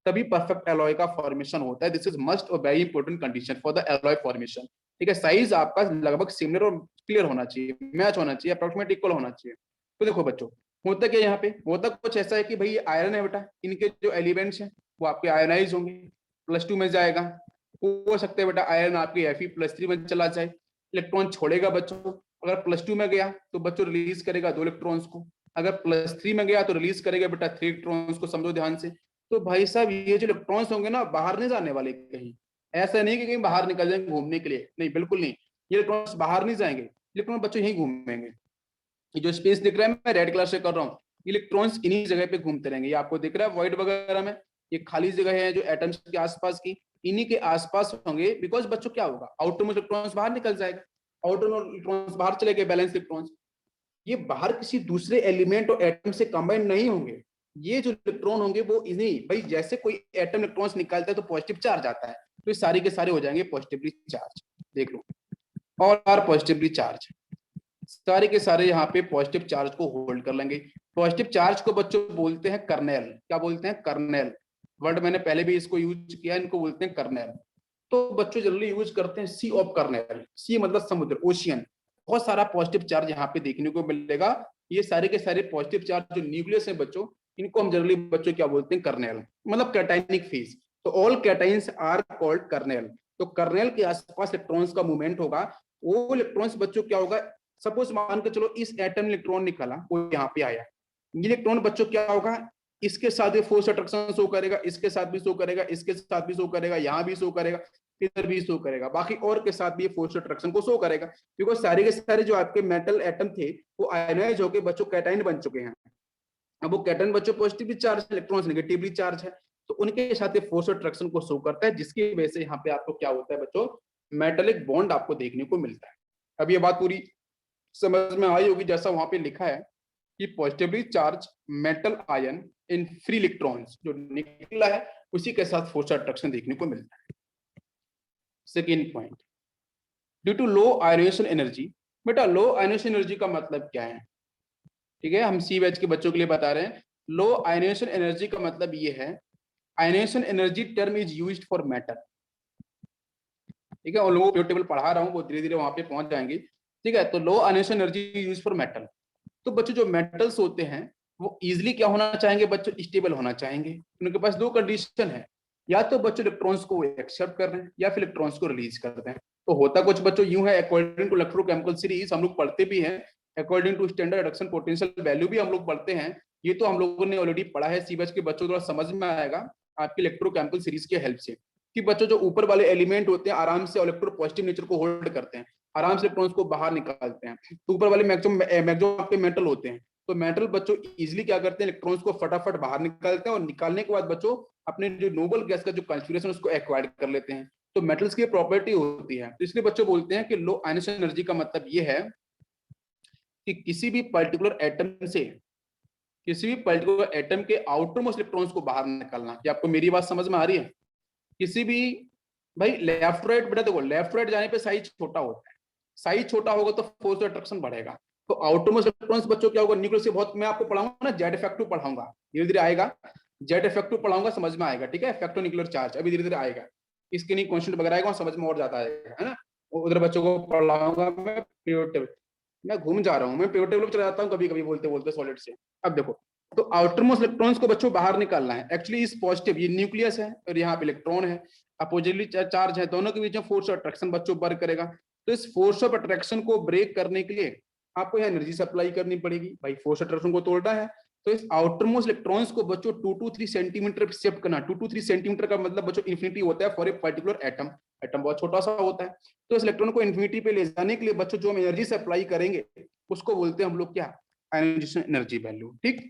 तभी परफेक्ट एलॉय का फॉर्मेशन होता है। दिस इज मस्ट और very important condition for the alloy formation, ठीक है। साइज आपका लगभग सिमिलर और क्लियर होना चाहिए, मैच होना चाहिए, अप्रोक्सीमेट इक्वल होना चाहिए। तो देखो बच्चों, होता क्या यहाँ पे, होता कुछ ऐसा है कि भाई ये आयरन है बेटा, इनके जो एलिमेंट्स हैं वो आपके आयनाइज होंगे, +2 में जाएगा, हो सकता है बेटा आयरन आपके Fe+3 में चला जाए, इलेक्ट्रॉन छोड़ेगा बच्चों। अगर +2 में गया तो बच्चों रिलीज करेगा 2 इलेक्ट्रॉन्स को, अगर +3 में गया तो रिलीज करेगा बेटा 3 इलेक्ट्रॉन्स को, समझो ध्यान से। तो भाई साहब ये जो इलेक्ट्रॉन्स होंगे ना बाहर नहीं जाने वाले कहीं, ऐसा नहीं कि कहीं बाहर निकल जाएंगे घूमने के लिए, नहीं बिल्कुल नहीं, ये इलेक्ट्रॉन्स बाहर नहीं जाएंगे, इलेक्ट्रॉन बच्चों यहीं घूमेंगे। ये जो स्पेस दिख रहा है मैं रेड कलर से कर रहा हूँ, इलेक्ट्रॉन्स इन्हीं जगह पे घूमते रहेंगे। ये आपको दिख रहा है वॉइड वगैरह में, ये खाली जगह है जो एटम्स के आसपास की, इन्हीं के आसपास होंगे। बिकॉज बच्चों क्या होगा, आउटर मोस्ट इलेक्ट्रॉन्स बाहर निकल जाएगा, आउटर मोस्ट इलेक्ट्रॉन्स बाहर चले गए, बैलेंस इलेक्ट्रॉन्स, ये बाहर किसी दूसरे एलिमेंट और एटम से कंबाइन नहीं होंगे। ये जो इलेक्ट्रॉन होंगे वो इन्हीं, भाई जैसे कोई एटम इलेक्ट्रॉन्स निकालता है तो पॉजिटिव चार्ज आता है, तो ये सारे के सारे हो जाएंगे पॉजिटिवली चार्ज। देख लो, ऑल आर पॉजिटिवली चार्ज, सारे के सारे यहाँ पे पॉजिटिव चार्ज को होल्ड कर लेंगे। पॉजिटिव चार्ज को बच्चों बोलते हैं कर्नेल। क्या बोलते हैं? कर्नेल। वर्ड मैंने पहले भी इसको यूज किया, इनको बोलते हैं कर्नेल। तो बच्चों जनरली यूज करते हैं सी ऑफ कर्नेल, सी मतलब समुद्र, ओशियन। बहुत सारा पॉजिटिव चार्ज यहाँ पे देखने को मिलेगा। ये सारे के सारे पॉजिटिव चार्ज जो न्यूक्लियस है बच्चों, इनको हम जनरली बच्चों क्या बोलते हैं? कर्नेल, मतलब कैटायनिक फेज। तो all cations are called kernel. तो कर्नेल के आसपास इलेक्ट्रॉन्स का मूवमेंट होगा। वो इलेक्ट्रॉन्स बच्चों क्या होगा, सपोज मान के चलो इस एटम इलेक्ट्रॉन निकाला, वो यहाँ पे आया, ये इलेक्ट्रॉन बच्चों क्या होगा, इसके साथ फोर्स अट्रैक्शन शो करेगा, इसके साथ भी शो करेगा, इसके साथ भी शो करेगा, यहाँ भी शो करेगा, इधर भी शो करेगा, बाकी और के साथ भी फोर्स अट्रैक्शन को शो करेगा। बिकॉज सारे के सारे जो आपके मेटल एटम थे वो आयनाइज होकर बच्चों कैटाइन बन चुके हैं। अब वो कैटाइन बच्चों positively charge, electrons negatively charge है, तो उनके साथ फोर्स अट्रैक्शन को शो करता है, जिसकी वजह से यहाँ पे आपको क्या होता है बच्चों, मेटेलिक बॉन्ड आपको देखने को मिलता है। अब ये बात पूरी समझ में आई होगी, जैसा वहां पे लिखा है कि positively charge metal ion in free electrons, जो निकला है उसी के साथ फोर्स अट्रैक्शन देखने को मिलता है। Second point, due to low ionisation energy. बेटा लो आयनाइजेशन एनर्जी का मतलब क्या है? ठीक है, हम सी बैच के बच्चों के लिए बता रहे हैं। लो आयनाइजेशन एनर्जी का मतलब ये है, ionisation energy term is used for metal. ठीक है, और लोगों को टेबल पढ़ा रहा हूँ, वो धीरे धीरे वहां पे पहुंच जाएंगे। ठीक है, तो low ionisation energy use for metal. तो बच्चों जो मेटल्स होते हैं वो इजिली क्या होना चाहेंगे बच्चों, स्टेबल होना चाहेंगे। उनके पास दो कंडीशन है, या तो बच्चों इलेक्ट्रॉन्स को एक्सेप्ट कर रहे हैं या फिर इलेक्ट्रॉन्स को रिलीज कर रहे हैं। तो होता कुछ बच्चों यूं है, अकॉर्डिंग टू इलेक्ट्रोकेमिकल सीरीज हम लोग पढ़ते भी हैं, according to standard reduction potential value भी हम लोग पढ़ते हैं। ये तो हम लोगों ने ऑलरेडी पढ़ा है, सीबीएस के बच्चों थोड़ा समझ में आएगा आपकी इलेक्ट्रोकेमिकल सीरीज के हेल्प से, कि बच्चों जो ऊपर वाले एलिमेंट होते हैं आराम से इलेक्ट्रो पॉजिटिव नेचर को होल्ड करते हैं, आराम से इलेक्ट्रॉन्स को बाहर निकालते हैं। तो ऊपर वाले मैक्सिमम आपके मेटल होते हैं, तो मेटल बच्चों इजीली क्या करते हैं, इलेक्ट्रॉन्स को फटाफट बाहर निकालते हैं, और निकालने के बाद बच्चों अपने जो नोबल गैस का जो कॉन्फिगरेशन उसको एक्वायर कर लेते हैं। तो मेटल्स की प्रॉपर्टी होती है, तो इसलिए बच्चों बोलते हैं कि लो आयनाइजेशन एनर्जी का मतलब ये है कि किसी भी पर्टिकुलर एटम से, किसी भी पर्टिकुलर एटम के आउटर मोस्ट इलेक्ट्रॉन्स को बाहर निकालना। क्या आपको मेरी बात समझ में आ रही है? किसी भी, भाई लेफ्ट राइट, बेटा देखो लेफ्ट राइट जाने पे साइज छोटा होता है, साइज छोटा होगा तो फोर्स अट्रैक्शन बढ़ेगा। तो आउटर मोस्ट इलेक्ट्रॉन्स बच्चों क्या होगा, न्यूक्लियस से बहुत, मैं आपको पढ़ाऊंगा ना जेड इफेक्टिव पढ़ाऊंगा, धीरे धीरे आएगा, जेड इफेक्टिव पढ़ाऊंगा समझ में आएगा। ठीक है, इफेक्टिव न्यूक्लियर चार्ज अभी धीरे धीरे आएगा, इसके नहीं कॉन्स्टेंट वगैरह आएगा, समझ में और ज्यादा आएगा, है ना। उधर बच्चों को पढ़ाऊंगा मैं पीरियड टेबल, मैं घूम जा रहा हूँ, मैं पीरियड टेबल चला जाता हूँ कभी कभी बोलते बोलते सॉलिड से। अब देखो, तो आउटर मोस्ट इलेक्ट्रॉन्स को बच्चों बाहर निकालना है। एक्चुअली इस पॉजिटिव, ये न्यूक्लियस है और यहाँ पे इलेक्ट्रॉन है, अपोजिटली चार्ज है, दोनों के बीच में फोर्स ऑफ अट्रैक्शन बच्चों वर्क करेगा। तो इस फोर्स ऑफ अट्रैक्शन को ब्रेक करने के लिए आपको यहाँ एनर्जी सप्लाई करनी पड़ेगी, भाई फोर्स अट्रैक्शन को तोड़ना है। तो इस आउटर मोस्ट इलेक्ट्रॉन्स को बच्चों 2 to 3 सेंटीमीटर शिफ्ट करना। 2 to 3 सेंटीमीटर का मतलब बच्चों इन्फिनिटी होता है for a particular atom, atom बहुत छोटा सा होता है। तो इस इलेक्ट्रॉन को इन्फिनिटी पे ले जाने के लिए बच्चों जो हम एनर्जी सप्लाई करेंगे उसको बोलते हैं हम लोग क्या, आयनाइजेशन एनर्जी वैल्यू। ठीक,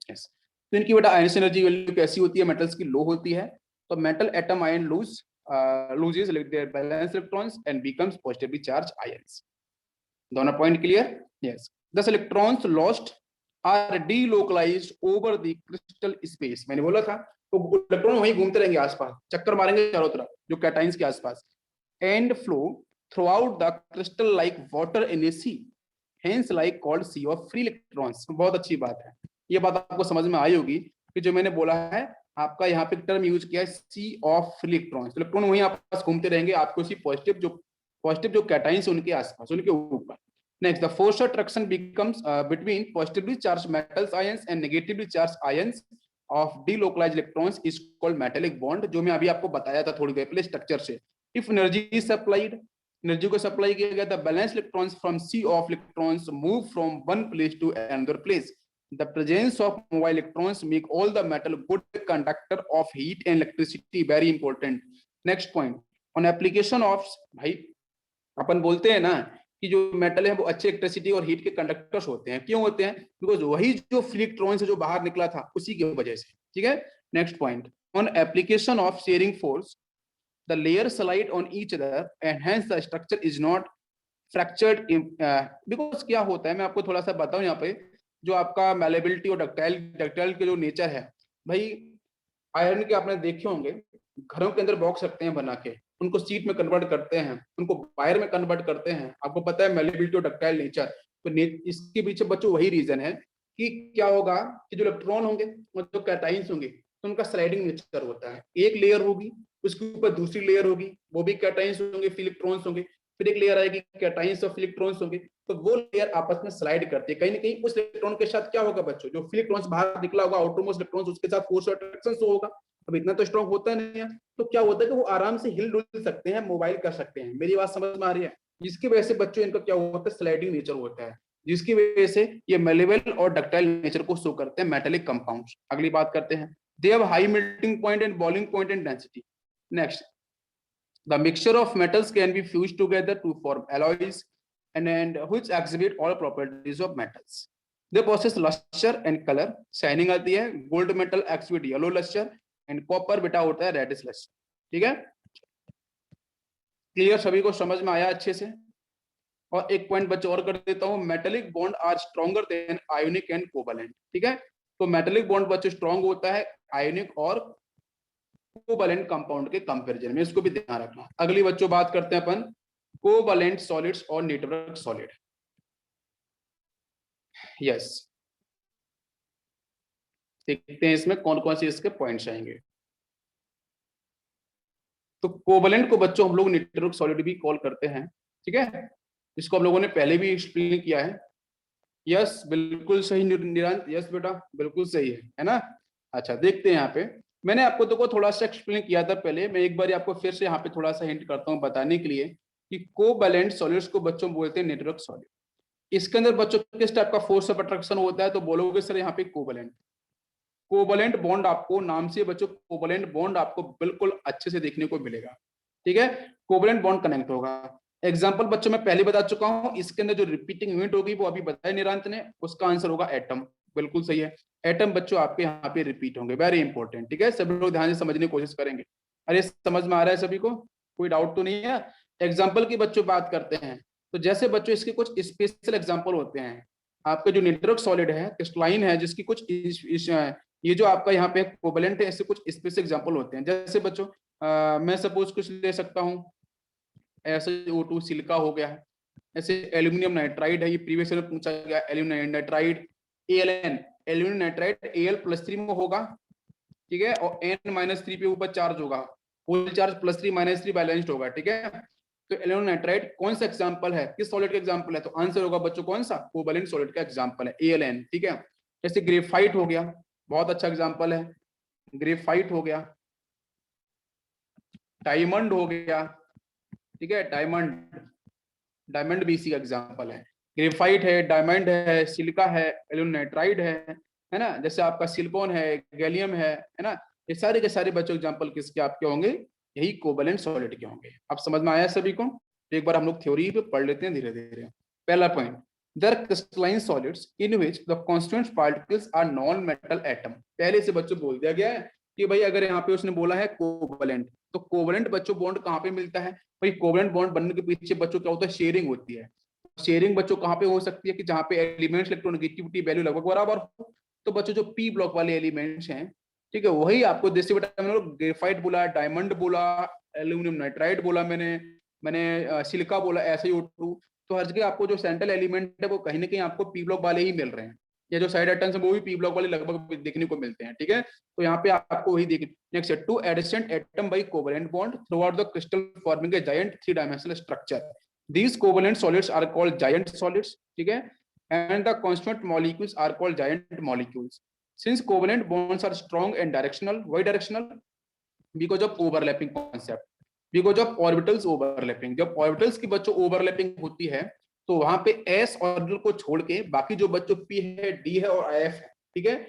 यस। तो इनकी बेटा आयनाइजेशन एनर्जी वैल्यू कैसी होती है, मेटल्स की लो होती है। तो metal atom ion loses their valence electrons and becomes positively charged ions. दोनों point clear? Yes. Thus electrons lost are delocalized over the crystal space. मैंने बोला था तो इलेक्ट्रॉन वहीं घूमते रहेंगे आसपास, चक्कर मारेंगे चारों तरफ जो कैटाइंस के आसपास, and flow throughout the crystal like water in a sea, hence like called sea of free electrons. बहुत अच्छी बात है, ये बात आपको समझ में आई होगी कि जो मैंने बोला है आपका यहाँ पे टर्म यूज किया है सी ऑफ फ्री इलेक्ट्रॉन्स। इलेक्ट्रॉन वहीं आपस घूमते रहेंगे, आपको सी पॉजिटिव जो कैटाइंस उनके आसपास, उनके ऊपर। Next, the force of attraction becomes between positively charge metals ions and negatively charge ions of delocalize electrons is called metallic bond, जो मैं अभी आपको बताया था थोड़ी देर पहले स्ट्रक्चर से। If energy is supplied, energy को सप्लाई किया गया था, valence electrons from sea of electrons move from one place to another place. The presence of mobile electrons make all the metal good conductor of heat and electricity. Very important. Next point on application of, भाई अपन बोलते हैं ना कि जो metal है वो अच्छे electricity और हीट के कंडक्टर्स होते हैं। क्यों होते हैं? बिकॉज वही जो फ्री इलेक्ट्रॉन से जो बाहर निकला था उसी की वजह से। ठीक है, next point on application of sharing force, the layer slide on each other and hence the structure is not fractured because क्या होता है, मैं आपको थोड़ा सा बताऊं यहाँ पे, जो आपका मैलेबिलिटी और डक्टाइल के जो नेचर है भाई, आयरन के आपने देखे होंगे घरों के अंदर बॉक्स रखते हैं बना के, उनको सीट में कन्वर्ट करते हैं, उनको वायर में कन्वर्ट करते हैं। आपको पता है मैलेबिलिटी और डक्टाइल नेचर, तो इसके पीछे बच्चों वही रीजन है कि क्या होगा कि जो इलेक्ट्रॉन होंगे और जो कैटाइंस होंगे तो उनका स्लाइडिंग नेचर होता है। एक लेयर होगी, उसके ऊपर दूसरी लेयर होगी, वो भी कैटाइंस होंगे, इलेक्ट्रॉन्स होंगे, फिर एक लेयर आएगी कैटाइंस और इलेक्ट्रॉन्स होंगे, तो वो लेयर आपस में स्लाइड करती है। कहीं ना कहीं उस इलेक्ट्रॉन के साथ क्या होगा बच्चों, जो इलेक्ट्रॉन्स बाहर निकला होगा आउटरमोस्ट इलेक्ट्रॉन्स, उसके साथ फोर्स और अट्रैक्शन होगा। अब इतना तो स्ट्रॉन्ग होता नहीं है, तो क्या होता है कि वो आराम से हिल डुल सकते हैं, मोबाइल कर सकते हैं। मेरी बात समझ में आ रही है? जिसकी वजह से बच्चों इनका क्या होता है, स्लाइडिंग नेचर होता है, जिसकी वजह से ये मेलेबल और डक्टाइल नेचर को शो करते हैं मेटेलिक कंपाउंड्स। अगली बात करते हैं, they have high melting point and boiling point and density. Next, the mixture of metals can be fused together to form alloys and which exhibit all properties of metals. They possess luster and color, shining आती है, gold metal exhibit yellow luster and copper बेटा होता है reddish luster। ठीक है, clear? सभी को समझ में आया अच्छे से? और एक पॉइंट बच्चे और कर देता हूं, metallic bond are stronger than ionic and covalent. ठीक है, तो मेटेलिक बॉन्ड बच्चे स्ट्रॉन्ग होता है आयोनिक और कोवैलेंट कंपाउंड के कंपैरिजन में, इसको भी ध्यान रखना। अगली बच्चों बात करते हैं अपन कोवैलेंट सॉलिड्स और नेटवर्क सॉलिड। यस, देखते हैं इसमें कौन कौन से इसके पॉइंट्स आएंगे। तो कोवैलेंट को बच्चों हम लोग नेटवर्क सॉलिड भी कॉल करते हैं। ठीक है, इसको हम लोगों ने पहले भी एक्सप्लेन किया है। यस, बिल्कुल सही निरांत, यस बेटा बिल्कुल सही है ना? अच्छा, देखते हैं यहाँ पे, मैंने आपको तो थोड़ा सा एक्सप्लेन किया था पहले, मैं एक बार आपको फिर से यहाँ पे थोड़ा सा हिंट करता हूँ बताने के लिए कि कोवैलेंट सॉलिड्स को बच्चों बोलते हैं नेटवर्क सॉलिड। इसके अंदर बच्चों किस टाइप का फोर्स ऑफ अट्रैक्शन होता है, तो बोलोगे सर यहाँ पे कोवैलेंट। कोवैलेंट बॉन्ड आपको नाम से बच्चों कोवैलेंट बॉन्ड आपको बिल्कुल अच्छे से देखने को मिलेगा। ठीक है, कोवैलेंट बॉन्ड कनेक्ट होगा। एग्जांपल बच्चों मैं पहले बता चुका हूं, इसके अंदर जो रिपीटिंग यूनिट होगी वो अभी बताया निरांत ने, उसका आंसर होगा एटम। बिल्कुल सही है, एटम बच्चों आपके यहाँ पे रिपीट होंगे, वेरी इंपॉर्टेंट। ठीक है, सभी लोग ध्यान से समझने की कोशिश करेंगे। अरे समझ में आ रहा है सभी को, कोई डाउट तो नहीं है? एग्जाम्पल की बच्चों बात करते हैं, तो जैसे बच्चों इसके कुछ स्पेशल एग्जाम्पल होते हैं। आपका जो नेटवर्क सॉलिड है, क्रिस्टलाइन है, जिसकी कुछ ये जो आपका यहाँ पे कोवैलेंट है, ऐसे कुछ स्पेशल एग्जाम्पल होते हैं। जैसे बच्चों मैं सपोज कुछ ले सकता हूँ, ऐसे O2 सिलिका हो गया है, ऐसे एल्यूमिनियम नाइट्राइड है, ये प्रीवियस ईयर में पूछा गया, aluminium nitride ALN, aluminium nitride Al+3 में होगा। ठीक है, और N-3 पे ऊपर चार्ज होगा, होल चार्ज +3 - 3 बैलेंस्ड होगा। ठीक है, तो एल्यूमिनियम नाइट्राइड कौन सा एग्जांपल है, किस सॉलिड का एग्जांपल है, तो आंसर होगा बच्चों कौन सा, कोवैलेंट सॉलिड का एग्जांपल है ALN। ठीक है, जैसे ग्रेफाइट हो गया, बहुत अच्छा एग्जांपल है, ग्रेफाइट हो गया, डायमंड हो गया। ठीक है, डायमंड भी इसी का एग्जांपल है। ग्रेफाइट है, डायमंड है, सिलिका है, एल्यूमिनियम नाइट्राइड है ना, जैसे आपका सिलिकॉन है, गैलियम है ना, ये सारे के सारे बच्चों एग्जांपल किसके आपके होंगे, यही कोवैलेंट सॉलिड के होंगे। अब समझ में आया सभी को? एक बार हम लोग थ्योरी पे पढ़ लेते हैं धीरे धीरे। पहला point, there crystalline solids in which the constituent particles are non metal atom. पहले से बच्चों बोल दिया गया है कि भाई अगर यहाँ पे उसने बोला है कोवैलेंट, तो कोवैलेंट बच्चों बॉन्ड कहाँ पे मिलता है भाई, कोवैलेंट बॉन्ड बनने के पीछे बच्चों क्या होता है, शेयरिंग होती है। शेयरिंग बच्चों कहाँ पे हो सकती है कि जहाँ पे एलिमेंट्स इलेक्ट्रोनेगेटिविटी वैल्यू लगभग बराबर हो। तो बच्चों जो पी ब्लॉक वाले एलिमेंट्स हैं, ठीक है, वही आपको जैसे बेटा मैंने ग्रेफाइट बोला, डायमंड बोला, एल्यूमिनियम नाइट्राइड बोला, मैंने सिलिका बोला, ऐसे ही O2, तो हर जगह आपको जो सेंट्रल एलिमेंट है वो कहीं ना कहीं आपको पी ब्लॉक वाले ही मिल रहे हैं, या जो साइड एटम्स है वो भी पी ब्लॉक वाले लगभग देखने को मिलते हैं। ठीक है, तो यहाँ पे आपको वही देखिए। नेक्स्ट है, two adjacent atom by covalent bond throughout the crystal forming a giant 3-dimensional structure, these covalent solids are called giant solids. ठीक है, and the constituent molecules are called giant molecules. Since covalent bonds are strong and directional, why directional? Because of overlapping concept, because of orbitals overlapping. जब orbitals की बच्चों overlapping होती है तो वहां पे s ऑर्बिटल को छोड़ के बाकी जो बच्चों p है, d है और f है, ठीक है।